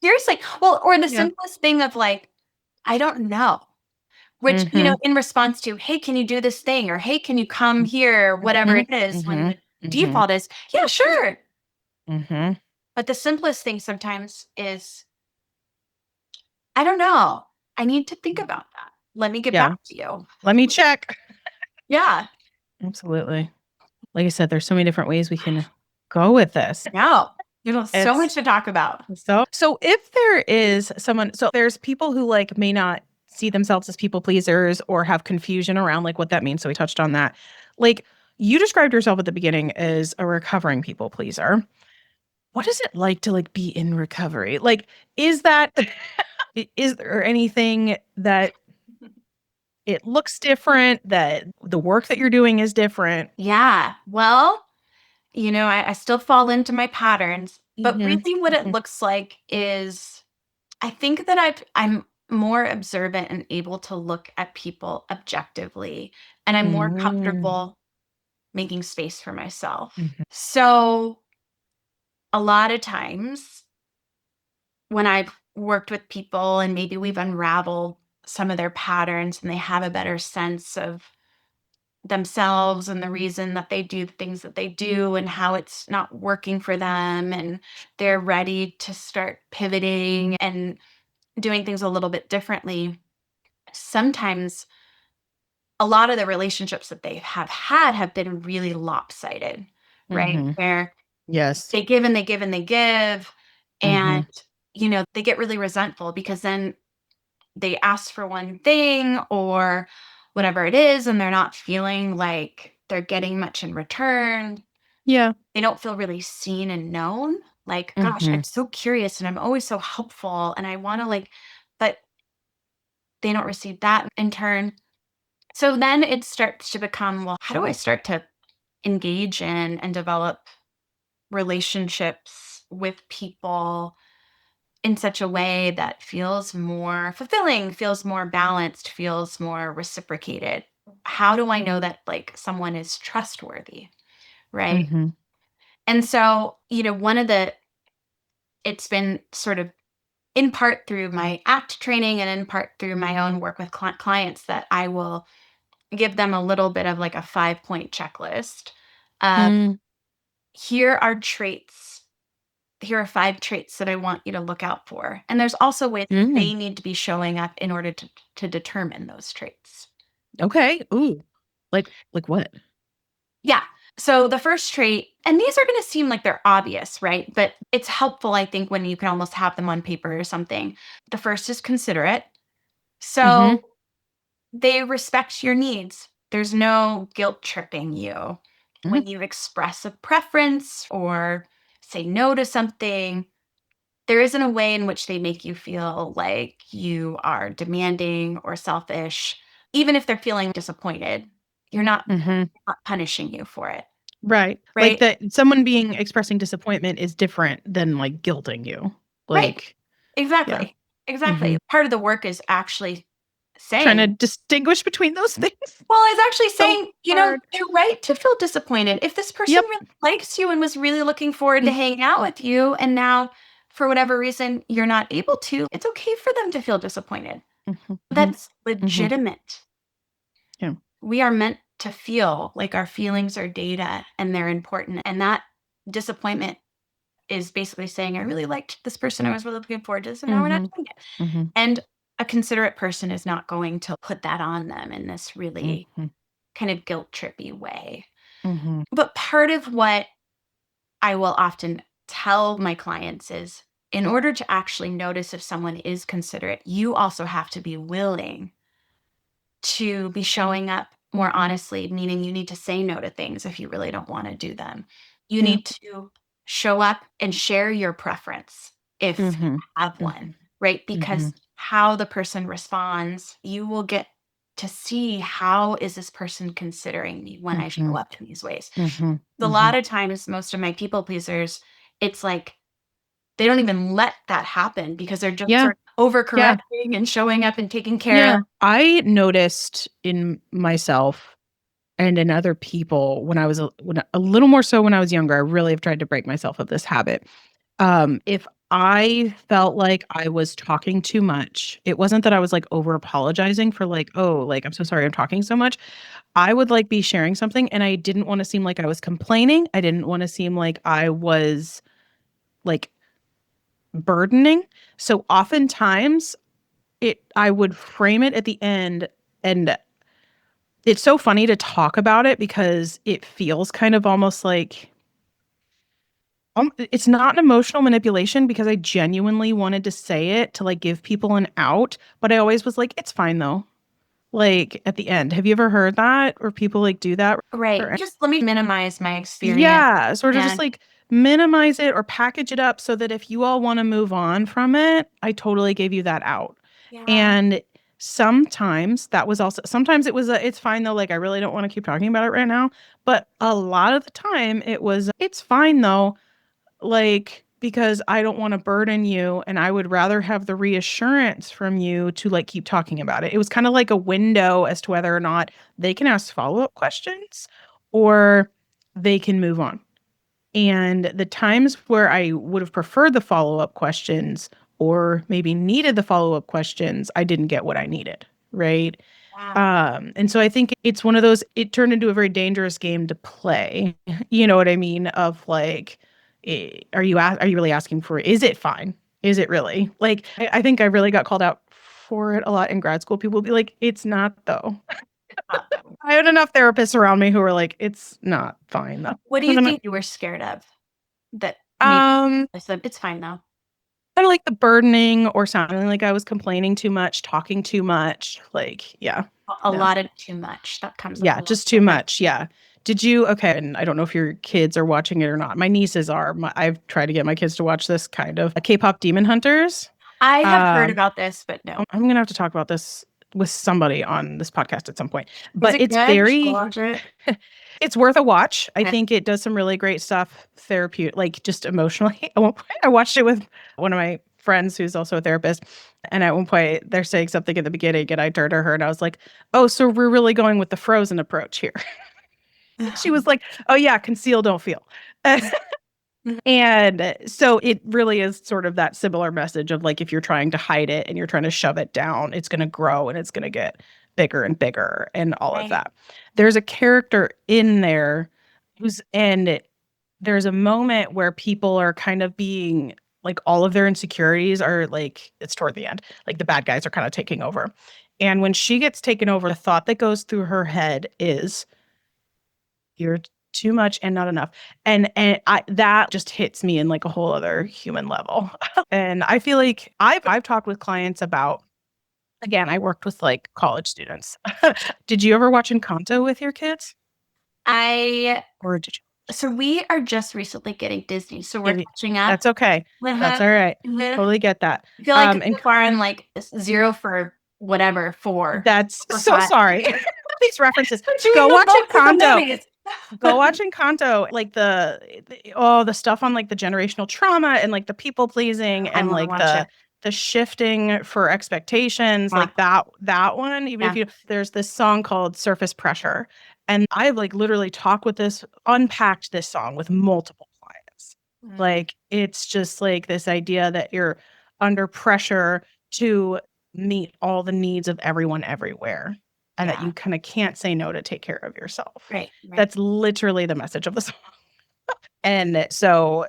B: Seriously. Well, or the
A: Yeah.
B: simplest thing of like, I don't know. Which,
A: Mm-hmm.
B: in response to, "Hey, can you do this thing?" or "Hey, can you come here?" Whatever
A: Mm-hmm.
B: it is, when
A: Mm-hmm.
B: the
A: Mm-hmm.
B: default is, "Yeah, sure."
A: Mm-hmm.
B: But the simplest thing sometimes is, "I don't know. I need to think about that. Let me get
A: Yeah.
B: back to you."
A: Let me check.
B: Yeah.
A: Absolutely. Like I said, there's so many different ways we can go with this.
B: No. So
A: It's
B: much to talk about.
A: so if there is someone, so there's people who like may not see themselves as people pleasers or have confusion around like what that means. So we touched on that. Like, you described yourself at the beginning as a recovering people pleaser. What is it like to like be in recovery? Like, is that is there anything that it looks different, that the work that you're doing is different?
B: Yeah. Well, I still fall into my patterns, but
A: Mhm.
B: really what it
A: Mhm.
B: looks like is I think that I'm more observant and able to look at people objectively, and I'm more
A: Mm.
B: comfortable making space for myself.
A: Mhm.
B: So, a lot of times when I've worked with people and maybe we've unraveled some of their patterns and they have a better sense of themselves and the reason that they do the things that they do and how it's not working for them, and they're ready to start pivoting and doing things a little bit differently. Sometimes a lot of the relationships that they have had have been really lopsided, right?
A: Mhm.
B: Where
A: Yes.
B: they give and they give and they give, and,
A: Mhm.
B: they get really resentful because then they ask for one thing or whatever it is, and they're not feeling like they're getting much in return.
A: Yeah.
B: They don't feel really seen and known. Like, gosh, I'm
C: Mhm.
B: so curious and I'm always so helpful and I want to like, but they don't receive that in turn. So then it starts to become, well, how do I start to engage in and develop relationships with people in such a way that feels more fulfilling, feels more balanced, feels more reciprocated? How do I know that like someone is trustworthy? Right.
C: Mhm.
B: And so, one of it's been sort of in part through my ACT training and in part through my own work with clients that I will give them a little bit of like a 5-point checklist. Uh,
C: Mm.
B: here are traits. Here are 5 traits that I want you to look out for. And there's also ways
C: Mm.
B: they need to be showing up in order to determine those traits.
C: Okay. Ooh. Like what?
B: Yeah. So the first trait, and these are going to seem like they're obvious, right? But it's helpful, I think, when you can almost have them on paper or something. The first is considerate.
C: Mhm.
B: So they respect your needs. There's no guilt tripping you
C: Mhm.
B: when you express a preference or say no to something. There isn't a way in which they make you feel like you are demanding or selfish. Even if they're feeling disappointed, you're
C: Mhm.
B: not punishing you for it,
C: Right. Like
B: right?
C: that someone being expressing disappointment is different than like guilting you.
B: Right.
C: Like, yeah.
B: Exactly. Exactly.
C: Mhm.
B: Part of the work is actually
C: Trying to
B: saying,
C: distinguish between those things.
B: well, it's actually
C: So
B: saying,
C: hard.
B: they're right to feel disappointed. If this person
C: Yep.
B: really likes you and was really looking forward to
C: Mm.
B: hanging out with you, and now for whatever reason you're not able to, it's okay for them to feel disappointed.
C: Mhm. Mhm.
B: That's
C: Mhm.
B: legitimate.
C: Yeah.
B: We are meant to feel like our feelings are data and they're important. And that disappointment is basically saying, I really liked this person I was really looking forward to this, and now we're not
C: Mhm.
B: doing it.
C: Mhm.
B: And a considerate person is not going to put that on them in this really
C: Mhm.
B: kind of guilt trippy way.
C: Mhm.
B: But part of what I will often tell my clients is, in order to actually notice if someone is considerate, you also have to be willing to be showing up more honestly, meaning you need to say no to things if you really don't want to do them. You
C: Yeah.
B: need to show up and share your preference if you
C: Mhm.
B: have one,
C: Mhm.
B: right? Because
C: Mhm.
B: how the person responds, you will get to see, how is this person considering me when I show
C: Mhm.
B: up in these ways.
C: Mhm.
B: A lot
C: Mhm.
B: of times, most of my people pleasers, it's like they don't even let that happen because they're just
C: Yeah.
B: sort of
C: Yeah.
B: overcorrecting and showing up and taking care
C: Yeah.
B: of.
C: I noticed in myself and in other people when I was a little more so when I was younger. I really have tried to break myself of this habit. If I felt like I was talking too much, it wasn't that I was like over apologizing for like, oh, like I'm so sorry I'm talking so much. I would like be sharing something and I didn't want to seem like I was complaining. I didn't want to seem like I was like burdening. So oftentimes I would frame it at the end, and it's so funny to talk about it because it feels kind of almost like it's not an emotional manipulation because I genuinely wanted to say it to like give people an out, but I always was like, it's fine though. Like at the end, have you ever heard that or people like do that?
B: Right.
C: Or
B: Just let me minimize my experience.
C: yeah, sort of just
B: And
C: like minimize it or package it up so that if you all want to move on from it, I totally gave you that out.
B: yeah,
C: And sometimes that was also, sometimes it was it's fine though, like I really don't want to keep talking about it right now. But a lot of the time it was, it's fine though, like because I don't want to burden you and I would rather have the reassurance from you to like keep talking about it. It was kind of like a window as to whether or not they can ask follow-up questions or they can move on. And the times where I would have preferred the follow-up questions or maybe needed the follow-up questions, I didn't get what I needed, right?
B: yeah.
C: And so I think it's one of those, it turned into a very dangerous game to play. You know what I mean? Of like, are you really asking for it? Is it fine? Is it really? Like, I think I really got called out for it a lot in grad school. People would be like, it's not though.
B: Uh,
C: I had enough therapists around me who were like, it's not fine though.
B: what do you
C: And I'm
B: think you were scared of that made
C: um,
B: I said it's fine though?
C: kind of like the burdening or sounding like I was complaining too much, talking too much. Like, yeah,
B: A
C: no.
B: lot of too much. That comes up a
C: Yeah,
B: lot.
C: just too much. Yeah. Did you? Okay, and I don't know if your kids are watching it or not. My nieces are. I've tried to get my kids to watch this kind of Kpop Demon Hunters.
B: I have heard about this, but no.
C: I'm going to have to talk about this with somebody on this podcast at some point.
B: Is
C: But
B: it
C: it's
B: good?
C: very,
B: Watch it.
C: it's worth a watch. I
B: Okay.
C: think it does some really great stuff, therapeutic, like just emotionally. At one point, I watched it with one of my friends who's also a therapist. And at one point, they're saying something at the beginning, and I turned to her and I was like, oh, so we're really going with the Frozen approach here. She was like, oh, yeah, conceal, don't feel. And so it really is sort of that similar message of like, if you're trying to hide it and you're trying to shove it down, it's going to grow and it's going to get bigger and bigger and all of
B: Right.
C: that. There's a character in there there's a moment where people are kind of being like, all of their insecurities are like, it's toward the end, like the bad guys are kind of taking over. And when she gets taken over, the thought that goes through her head is, you're too much and not enough. And that just hits me in like a whole other human level. And I feel like I've talked with clients about, again, I worked with like college students. Did you ever watch Encanto with your kids? Or did you?
B: So we are just recently getting Disney, so we're catching up.
C: That's okay. That's all right. Totally get that.
B: I feel like so far I'm like 0 for whatever 4.
C: That's
B: or
C: so
B: 5.
C: sorry. These references. Go watch Encanto. Go watch Encanto. Like the stuff on like the generational trauma and like the people pleasing and like the shifting for expectations, like that one. Even if there's this song called Surface Pressure, and I've like literally unpacked this song with multiple clients. Like it's just like this idea that you're under pressure to meet all the needs of everyone everywhere. And that you kind of can't say no to take care of yourself.
B: Right.
C: That's literally the message of the song. And so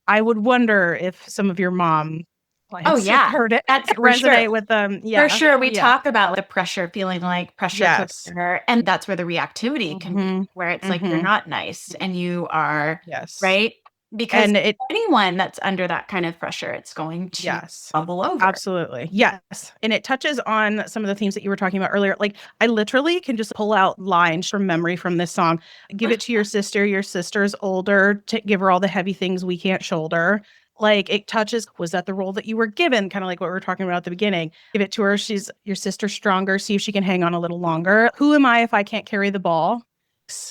C: I would wonder if some of your mom clients have heard it.
B: That's
C: resonate with them. Yeah.
B: For sure. We talk about the pressure, feeling like pressure cooks her. And that's where the reactivity can be, where it's like you're not nice and you are right. Because anyone that's under that kind of pressure, it's going to bubble over.
C: Absolutely. Yes. And it touches on some of the themes that you were talking about earlier. Like I literally can just pull out lines from memory from this song. Give it to your sister. Your sister's older. Give her all the heavy things we can't shoulder. Like it touches, was that the role that you were given? Kind of like what we were talking about at the beginning. Give it to her. She's your sister's stronger. See if she can hang on a little longer. Who am I if I can't carry the ball?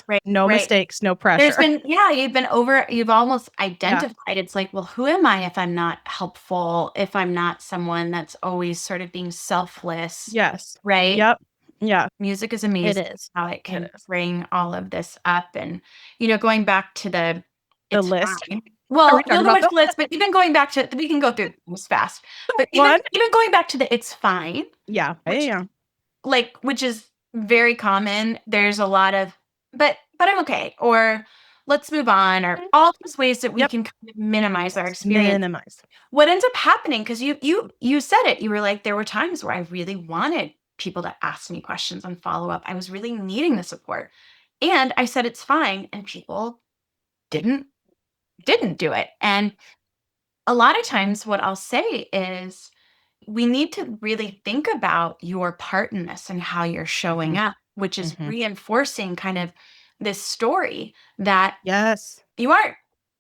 B: Right.
C: No mistakes, no pressure.
B: You've almost identified. It's like, well, who am I if I'm not helpful, if I'm not someone that's always sort of being selfless?
C: Yes.
B: Right.
C: Yep. Yeah.
B: Music is amazing.
C: It is.
B: How it can bring all of this up. And, going back to the
C: list.
B: Fine. Well, not so much list, but even going back to, we can go through this fast. But even going back to the it's fine.
C: Yeah.
B: Which is very common. There's a lot of, but I'm okay, or let's move on, or all those ways that we can kind of minimize our experience. What ends up happening, because you said it, you were like, there were times where I really wanted people to ask me questions and follow up. I was really needing the support. And I said, it's fine. And people didn't do it. And a lot of times what I'll say is, we need to really think about your part in this and how you're showing up, which is reinforcing kind of this story that you aren't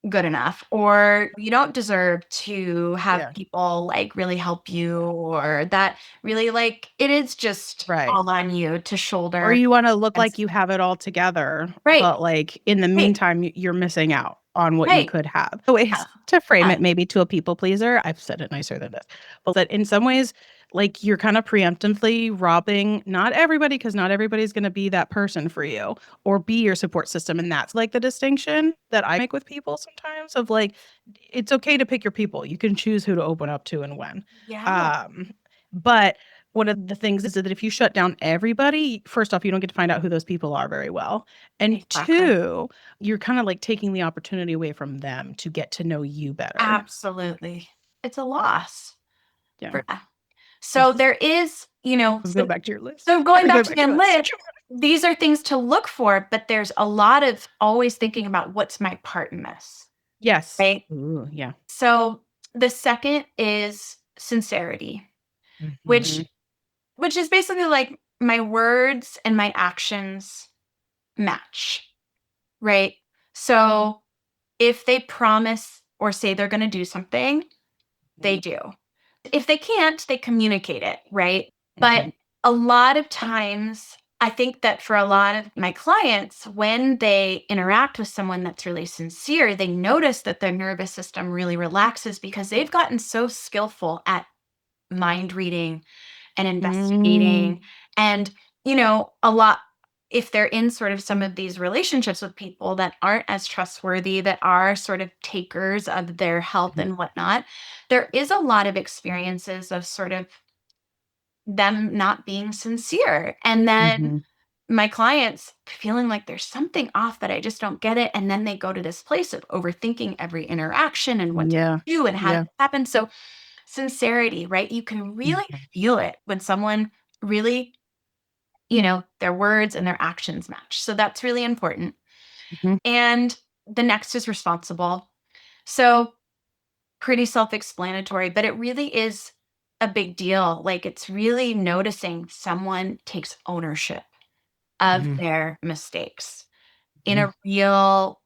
B: good enough, or you don't deserve to have people like really help you, or that really like it is just all on you to shoulder.
C: Or you want to look like you have it all together, but like in the meantime, you're missing out on what you could have. So it's to frame it maybe to a people pleaser. I've said it nicer than this, but that in some ways, like you're kind of preemptively robbing not everybody, because not everybody's going to be that person for you or be your support system. And that's like the distinction that I make with people sometimes of like, it's okay to pick your people. You can choose who to open up to and when. But one of the things is that if you shut down everybody, first off, you don't get to find out who those people are very well. And two, you're kind of like taking the opportunity away from them to get to know you better.
B: Absolutely. It's a loss. So there is,
C: go back to your list.
B: So going back to your list, these are things to look for, but there's a lot of always thinking about what's my part in this.
C: Yes.
B: Right?
C: Ooh, yeah.
B: So the second is sincerity, which is basically like my words and my actions match. right? So if they promise or say they're going to do something, they do. If they can't, they communicate it, right? But a lot of times, I think that for a lot of my clients, when they interact with someone that's really sincere, they notice that their nervous system really relaxes because they've gotten so skillful at mind reading and investigating. And, a lot, if they're in sort of some of these relationships with people that aren't as trustworthy, that are sort of takers of their health and whatnot, there is a lot of experiences of sort of them not being sincere. And then my clients feeling like there's something off that I just don't get it. And then they go to this place of overthinking every interaction and what to do and how to happen. So sincerity, right? You can really feel it when someone really, their words and their actions match. So that's really important. And the next is responsible. So pretty self-explanatory, but it really is a big deal. Like it's really noticing someone takes ownership of their mistakes in a real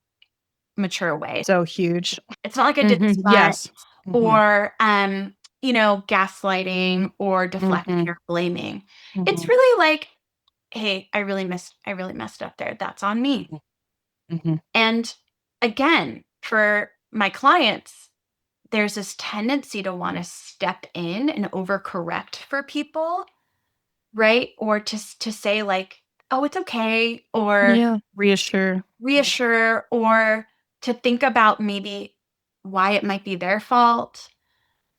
B: mature way.
C: So huge.
B: It's not like I did this
C: Yes.
B: or gaslighting or deflecting or blaming. It's really like, hey, I really messed up there. That's on me. And again, for my clients, there's this tendency to want to step in and overcorrect for people, right? Or to say like, oh, it's okay, or
C: Reassure.
B: or to think about maybe why it might be their fault.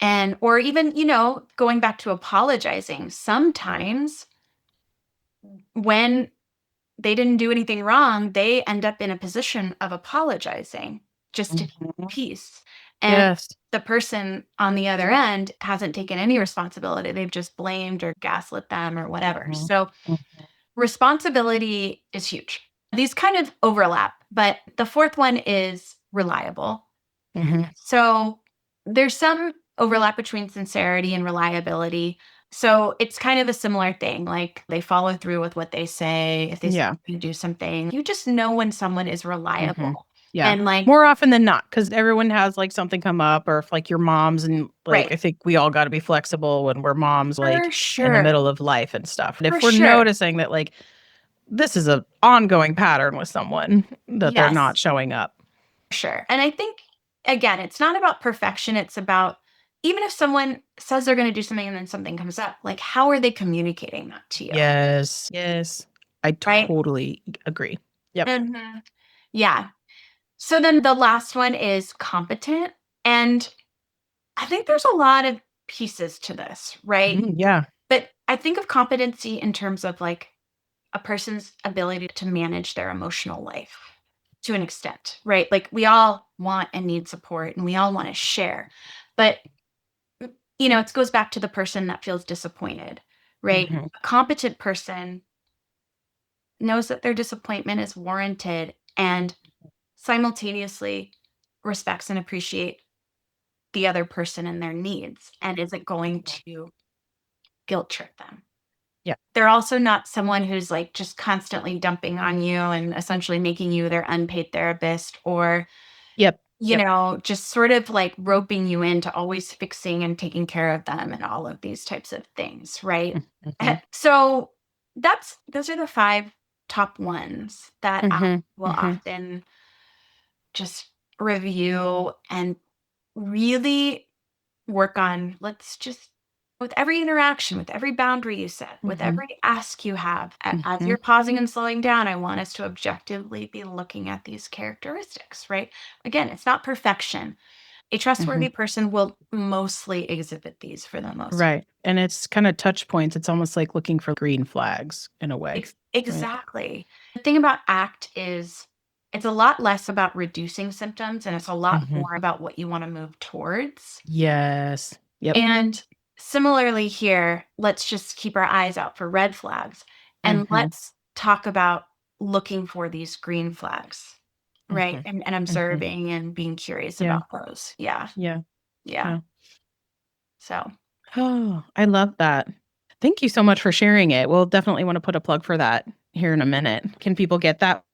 B: And or even, going back to apologizing, sometimes when they didn't do anything wrong, they end up in a position of apologizing just to keep peace. And the person on the other end hasn't taken any responsibility. They've just blamed or gaslit them or whatever. So responsibility is huge. These kind of overlap, but the fourth one is reliable. So there's some overlap between sincerity and reliability. So it's kind of a similar thing. Like they follow through with what they say. If they say you do something, you just know when someone is reliable.
C: Yeah.
B: And like
C: more often than not, because everyone has like something come up, or if like your mom's and like, I think we all got to be flexible when we're moms, like in the middle of life and stuff. And if we're noticing that like this is an ongoing pattern with someone that they're not showing up.
B: Sure. And I think, again, it's not about perfection. It's about even if someone says they're going to do something and then something comes up, like how are they communicating that to you?
C: Yes. I totally agree. Yep.
B: Yeah. So then the last one is competent. And I think there's a lot of pieces to this, right?
C: Yeah.
B: But I think of competency in terms of like a person's ability to manage their emotional life to an extent, right? Like we all want and need support and we all want to share. But, it goes back to the person that feels disappointed, right? A competent person knows that their disappointment is warranted and simultaneously respects and appreciate the other person and their needs and isn't going to guilt trip them.
C: Yeah.
B: They're also not someone who's like just constantly dumping on you and essentially making you their unpaid therapist or, just sort of like roping you into always fixing and taking care of them and all of these types of things. Right. So those are the 5 top ones that I will often just review and really work on. Let's just with every interaction, with every boundary you set, with every ask you have, as you're pausing and slowing down, I want us to objectively be looking at these characteristics, right? Again, it's not perfection. A trustworthy person will mostly exhibit these for the most part.
C: Right. And it's kind of touch points. It's almost like looking for green flags in a way.
B: Exactly. The thing about ACT is it's a lot less about reducing symptoms and it's a lot more about what you want to move towards.
C: Yes. Yep.
B: And similarly here, let's just keep our eyes out for red flags and let's talk about looking for these green flags, right? And observing and being curious about those. Yeah. So.
C: Oh, I love that. Thank you so much for sharing it. We'll definitely want to put a plug for that here in a minute. Can people get that?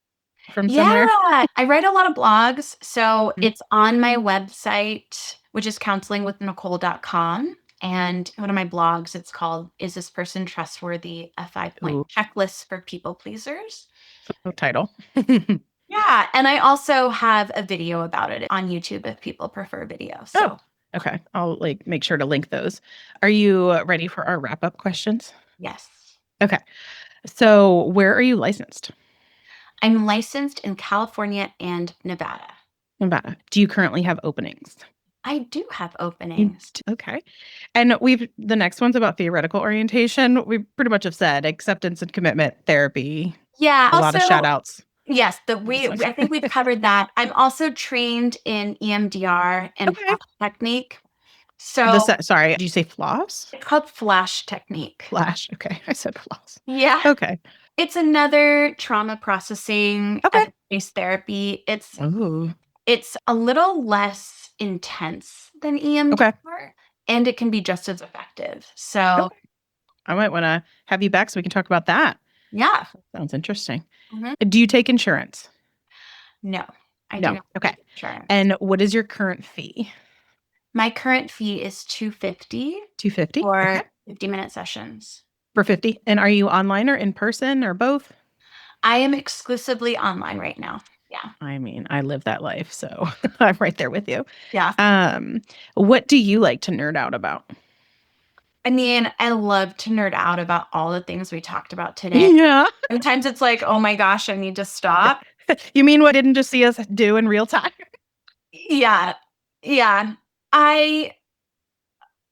C: from somewhere?
B: Yeah, I write a lot of blogs. So
C: Mm.
B: it's on my website, which is counselingwithnicole.com. And one of my blogs, it's called Is This Person Trustworthy? A 5-point
C: Ooh,
B: checklist for people pleasers.
C: title.
B: Yeah. And I also have a video about it on YouTube if people prefer video.
C: Oh,
B: So
C: okay. I'll make sure to link those. Are you ready for our wrap-up questions?
B: yes,
C: Okay. So, where are you licensed?
B: I'm licensed in California and Nevada.
C: Nevada. Do you currently have openings?
B: I do have openings.
C: Okay. And the next one's about theoretical orientation. We pretty much have said acceptance and commitment therapy.
B: Yeah.
C: A lot of shout outs.
B: Yes, I think we've covered that. I'm also trained in EMDR and
C: Okay.
B: flash technique. So
C: Sorry, did you say floss?
B: it's called flash technique.
C: Flash. Okay. I said floss.
B: Yeah.
C: Okay.
B: It's another trauma processing
C: Okay.
B: based therapy.
C: Oh.
B: It's a little less intense than EMDR,
C: Okay.
B: and it can be just as effective. So
C: Okay. I might want to have you back so we can talk about that.
B: yeah.
C: Sounds interesting.
B: Mhm.
C: Do you take insurance?
B: No, I
C: No.
B: do not
C: Okay.
B: take insurance.
C: And what is your current fee?
B: My current fee is $250
C: $250?
B: for
C: Okay.
B: 50-minute sessions.
C: For 50. And are you online or in person or both?
B: I am exclusively online right now. Yeah.
C: I mean, I live that life, so I'm right there with you.
B: Yeah.
C: What do you like to nerd out about?
B: I mean, I love to nerd out about all the things we talked about today.
C: Yeah.
B: Sometimes it's like, oh my gosh, I need to stop.
C: You mean what didn't just see us do in real time?
B: Yeah. Yeah.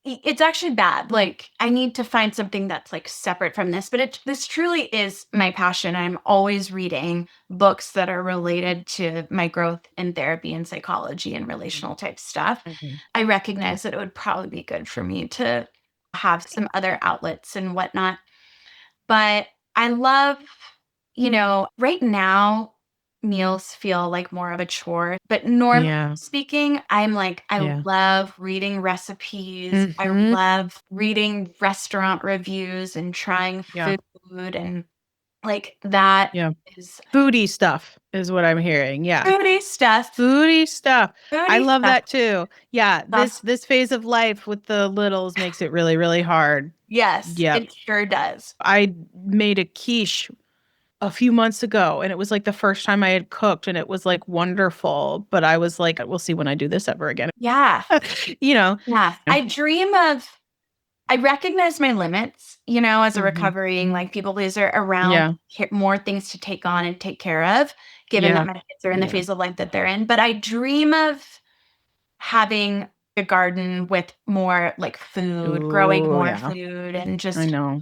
B: It's actually bad. Like, I need to find something that's like separate from this, but this truly is my passion. I'm always reading books that are related to my growth in therapy and psychology and relational type stuff. I recognize that it would probably be good for me to have some other outlets and whatnot. But I love, right now, meals feel like more of a chore. But normally
C: Yeah.
B: speaking, I'm like, I
C: Yeah.
B: love reading recipes. I
C: Mhm.
B: love reading restaurant reviews and trying
C: Yeah.
B: food. And like that
C: Yeah.
B: is
C: Foodie stuff is what I'm hearing. Yeah.
B: foodie stuff.
C: Foodie stuff. I
B: Foodie
C: love
B: stuff.
C: that too. Yeah,
B: That's,
C: this phase of life with the littles makes it really, really hard.
B: yes,
C: Yep.
B: it sure does.
C: I made a quiche a few months ago, and it was like the first time I had cooked, and it was like wonderful. But I was like, we'll see when I do this ever again.
B: Yeah.
C: You know.
B: Yeah. I recognize my limits, as a recovering like people pleaser around more things to take on and take care of, given that my kids are in the phase of life that they're in. But I dream of having a garden with more like food, growing more food, and
C: I
B: just
C: know.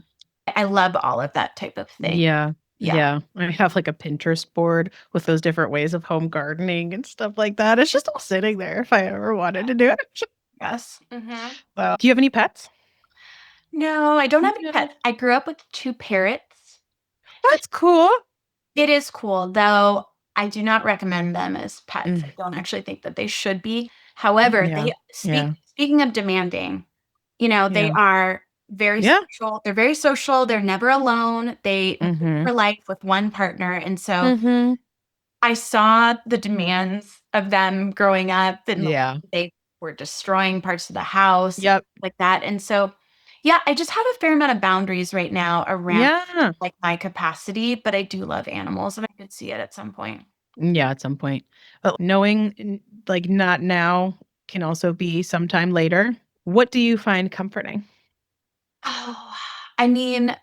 B: I love all of that type of thing.
C: Yeah.
B: Yeah.
C: Yeah. I have like a Pinterest board with those different ways of home gardening and stuff like that. It's just all sitting there if I ever wanted to do it.
B: Yes. Mm-hmm.
C: So, do you have any pets?
B: No, I don't have any
C: No.
B: pets. I grew up with 2 parrots.
C: That's cool.
B: It is cool, though I do not recommend them as pets.
C: Mm.
B: I don't actually think that they should be. However,
C: Yeah.
B: speaking of demanding, they
C: Yeah.
B: are very
C: Yeah.
B: social. They're very social. They're never alone. They live
C: Mhm.
B: for life with one partner. And so
C: Mhm.
B: I saw the demands of them growing up, and
C: Yeah.
B: they were destroying parts of the house,
C: Yep.
B: like that. And so, yeah, I just have a fair amount of boundaries right now around
C: Yeah.
B: like my capacity, but I do love animals and I could see it at some point.
C: Yeah, at some point. But knowing like not now can also be sometime later. What do you find comforting?
B: Oh, I mean,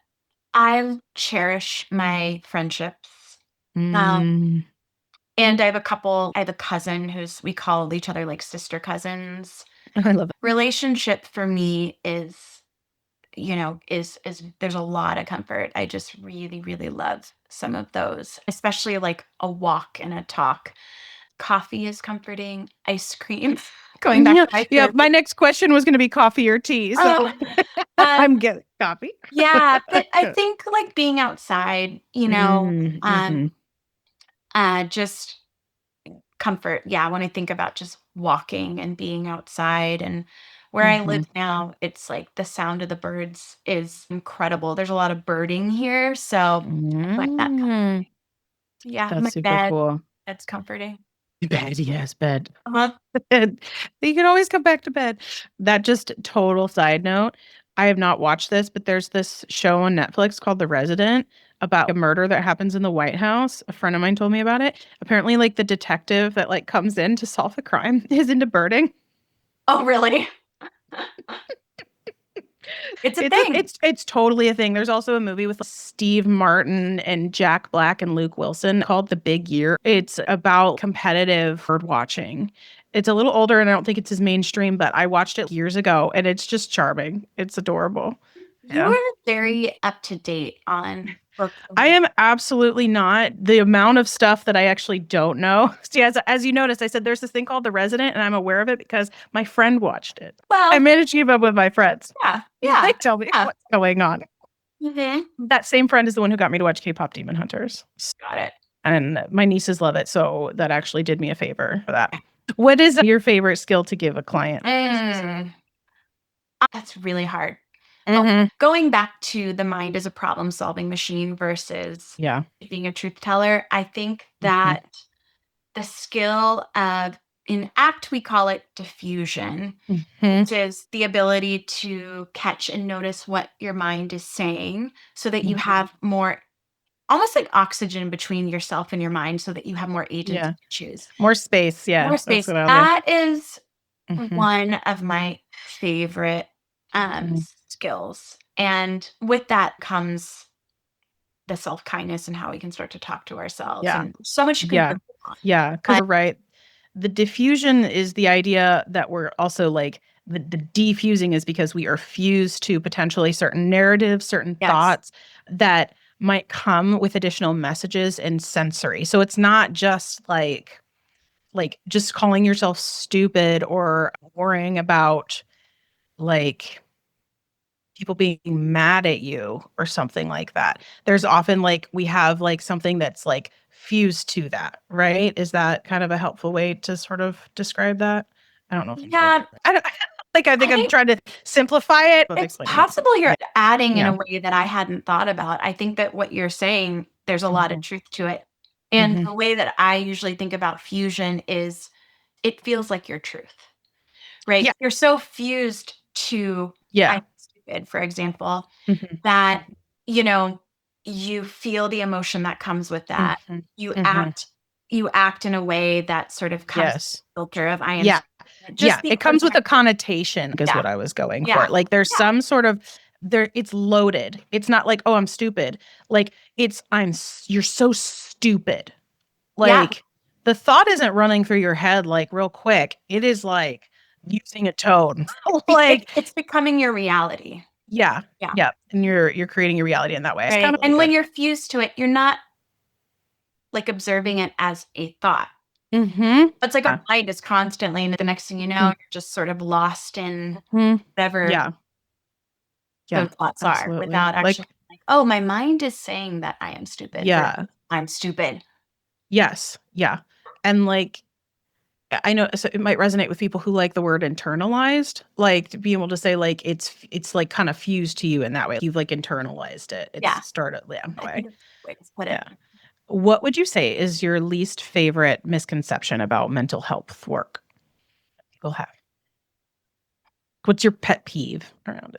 B: I cherish my friendships. Um,
C: Mm.
B: and I have a cousin we call each other like sister cousins.
C: I love it.
B: Relationship for me is there's a lot of comfort. I just really, really love some of those, especially like a walk and a talk. Coffee is comforting. Ice cream. Going back to my
C: Yeah,
B: food.
C: my next question was going to be coffee or tea. So
B: Oh,
C: I'm getting coffee.
B: yeah, but I think like being outside,
C: Mhm.
B: just comfort. Yeah, when I think about just walking and being outside and where I live
C: Mhm.
B: now, it's like the sound of the birds is incredible. There's a lot of birding here, so I find that
C: Mm.
B: Yeah,
C: That's
B: my
C: super
B: bed.
C: cool.
B: That's comforting.
C: Bed, yes, bed.
B: Uh-huh.
C: And you can always come back to bed. That just total side note. I have not watched this, but there's this show on Netflix called The Resident about a murder that happens in the White House. A friend of mine told me about it. Apparently, like the detective that like comes in to solve the crime is into birding.
B: Oh, really? It's a thing.
C: It's totally a thing. There's also a movie with Steve Martin and Jack Black and Luke Wilson called The Big Year. It's about competitive bird watching. It's a little older and I don't think it's as mainstream, but I watched it years ago and it's just charming. It's adorable.
B: You are very up to date on books.
C: I am absolutely not. The amount of stuff that I actually don't know. See, as you noticed, I said there's this thing called The Resident, and I'm aware of it because my friend watched it. I
B: Well,
C: managed to keep up with my friends.
B: yeah,
C: They
B: yeah.
C: tell me
B: Yeah.
C: what's going on.
B: Mm-hmm.
C: That same friend is the one who got me to watch Kpop Demon Hunters.
B: Got it.
C: And my nieces love it, so that actually did me a favor for that. What is your favorite skill to give a client?
B: That's really hard.
C: Mhm.
B: Going back to the mind as a problem-solving machine versus
C: Yeah.
B: being a truth teller, I think that the skill of in ACT, we call it diffusion,
C: Mhm.
B: which is the ability to catch and notice what your mind is saying so that you
C: Mhm.
B: have more almost like oxygen between yourself and your mind so that you have more agency
C: Yeah.
B: to choose.
C: More space. Yeah.
B: More
C: That's
B: space.
C: what I'll do.
B: That is
C: Mhm.
B: one of my favorite
C: Mhm.
B: skills. And with that comes the self-kindness and how we can start to talk to ourselves.
C: Yeah.
B: And so much you can
C: Yeah.
B: build on.
C: Yeah. Because you're right. The diffusion is the idea that we're also like the defusing is because we are fused to potentially certain narratives, certain
B: Yes.
C: thoughts that might come with additional messages and sensory. So it's not just like just calling yourself stupid or worrying about like people being mad at you or something like that. There's often like we have like something that's like fused to that, right? Is that kind of a helpful way to sort of describe that? I don't know.
B: Yeah,
C: I don't like I think I'm trying to simplify it.
B: it's possible you're adding in a way that I hadn't thought about. I think that what you're saying, there's a lot of truth to it. And the way that I usually think about fusion is it feels like your truth, right?
C: Yeah.
B: You're so fused to
C: Yeah.
B: I'm stupid, for example,
C: Mhm.
B: that, you feel the emotion that comes with that.
C: Mhm.
B: You
C: Mhm.
B: act in a way that sort of comes with
C: Yes.
B: the filter of I am
C: Yeah.
B: stupid.
C: Yeah.
B: Just
C: It comes with a
B: because
C: connotation is
B: Yeah.
C: what I was going
B: Yeah.
C: for. Like there's
B: Yeah.
C: some sort of there it's loaded. It's not like, oh, I'm stupid. Like it's you're so stupid.
B: Yeah.
C: Like the thought isn't running through your head like real quick. It is like using a tone. Like
B: It's becoming your reality.
C: yeah.
B: Yeah.
C: Yeah. And you're creating your reality in that way. It's
B: Right.
C: kind of
B: And when
C: good.
B: you're fused to it, you're not like observing it as a thought.
C: Mhm.
B: It's like
C: Yeah.
B: our mind is constantly, and the next thing you know, you're just sort of lost in
C: Mhm.
B: whatever
C: Yeah. Yeah.
B: those thoughts are
C: Absolutely.
B: without actually like, oh, my mind is saying that I am stupid.
C: Yeah.
B: I'm stupid.
C: Yes. Yeah. And like I know so it might resonate with people who like the word internalized, like to be able to say like it's like kind of fused to you in that way. You've like internalized it. It's
B: Yeah.
C: started that
B: I
C: way.
B: think it's a way to put it.
C: Yeah. What would you say is your least favorite misconception about mental health work people have? What's your pet peeve around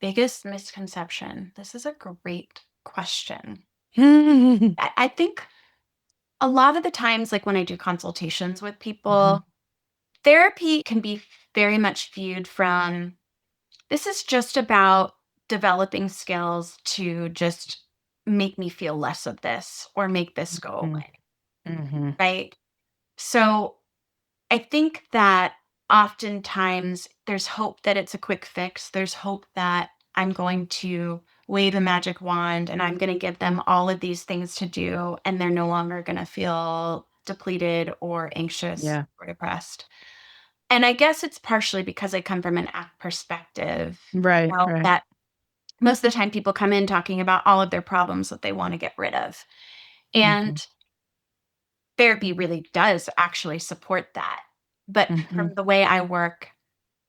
B: Biggest misconception. This is a great question.
C: it?
B: I think a lot of the times, like when I do consultations with people,
C: Mhm.
B: therapy can be very much viewed from this is just about developing skills to just make me feel less of this or make this go
C: Mhm.
B: away.
C: Mhm.
B: Right. So I think that oftentimes there's hope that it's a quick fix. There's hope that I'm going to wave a magic wand and I'm going to give them all of these things to do, and they're no longer going to feel depleted or anxious
C: Yeah.
B: or depressed. And I guess it's partially because I come from an ACT perspective,
C: Right, right.
B: that most of the time people come in talking about all of their problems that they want to get rid of.
C: Mhm.
B: And therapy really does actually support that. But
C: Mhm.
B: from the way I work,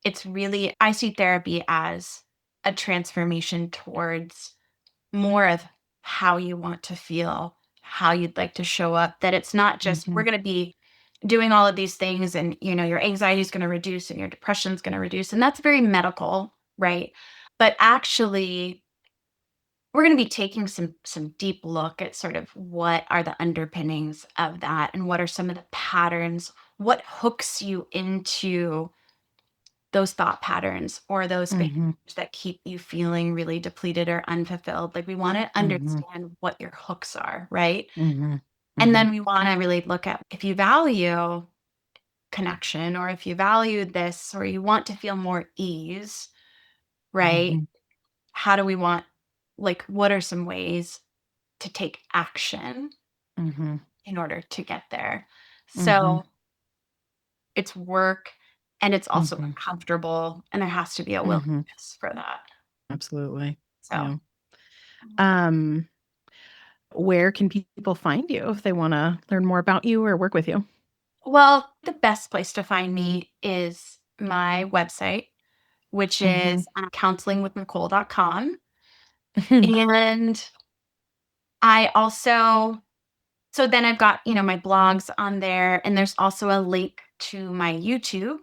B: it's really, I see therapy as a transformation towards more of how you want to feel, how you'd like to show up, that it's not just we're going to be doing all of these things and your anxiety is going to reduce and your depression is going to reduce, and that's very medical, right? But actually we're going to be taking some deep look at sort of what are the underpinnings of that and what are some of the patterns, what hooks you into those thought patterns or those behaviors that keep you feeling really depleted or unfulfilled. Like we want to understand what your hooks are, right? And then we want to really look at if you value connection or if you value this or you want to feel more ease, right? How do we want, like, what are some ways to take action in order to get there? So it's work and it's also uncomfortable and there has to be a willingness for that.
C: Absolutely.
B: So
C: Yeah. Where can people find you if they want to learn more about you or work with you?
B: well, the best place to find me is my website, which is counselingwithnicole.com. And I also, so then I've got, my blogs on there, and there's also a link to my YouTube.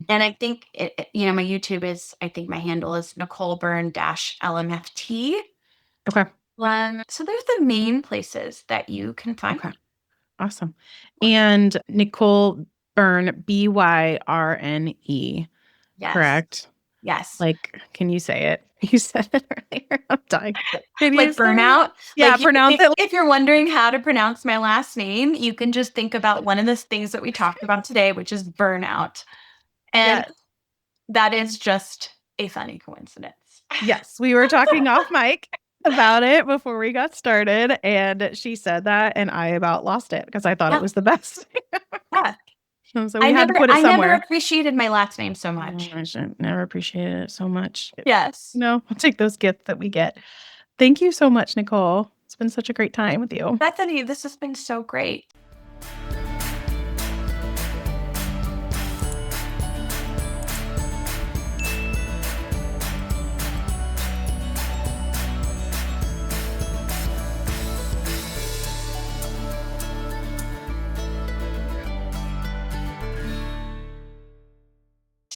B: And I think, my YouTube is, I think my handle is Nicole Byrne -LMFT.
C: Okay.
B: So there's the main places that you can find me.
C: Awesome. And Nicole Byrne, Byrne,
B: Yes.
C: correct?
B: Yes.
C: Like, can you say it? You said it earlier. I'm dying. Can you
B: Like
C: say it?
B: burnout.
C: Yeah,
B: Like
C: pronounce it.
B: if you're wondering how to pronounce my last name, you can just think about one of the things that we talked about today, which is burnout. And
C: Yes.
B: that is just a funny coincidence.
C: Yes, we were talking off mic about it before we got started, and she said that, and I about lost it because I thought it was the best.
B: Yeah.
C: So we had to put it
B: I never
C: somewhere.
B: appreciated my last name so much.
C: I should never appreciate it so much.
B: Yes.
C: No, I'll take those gifts that we get. Thank you so much, Nicole. It's been such a great time with you.
B: Bethany, this has been so great.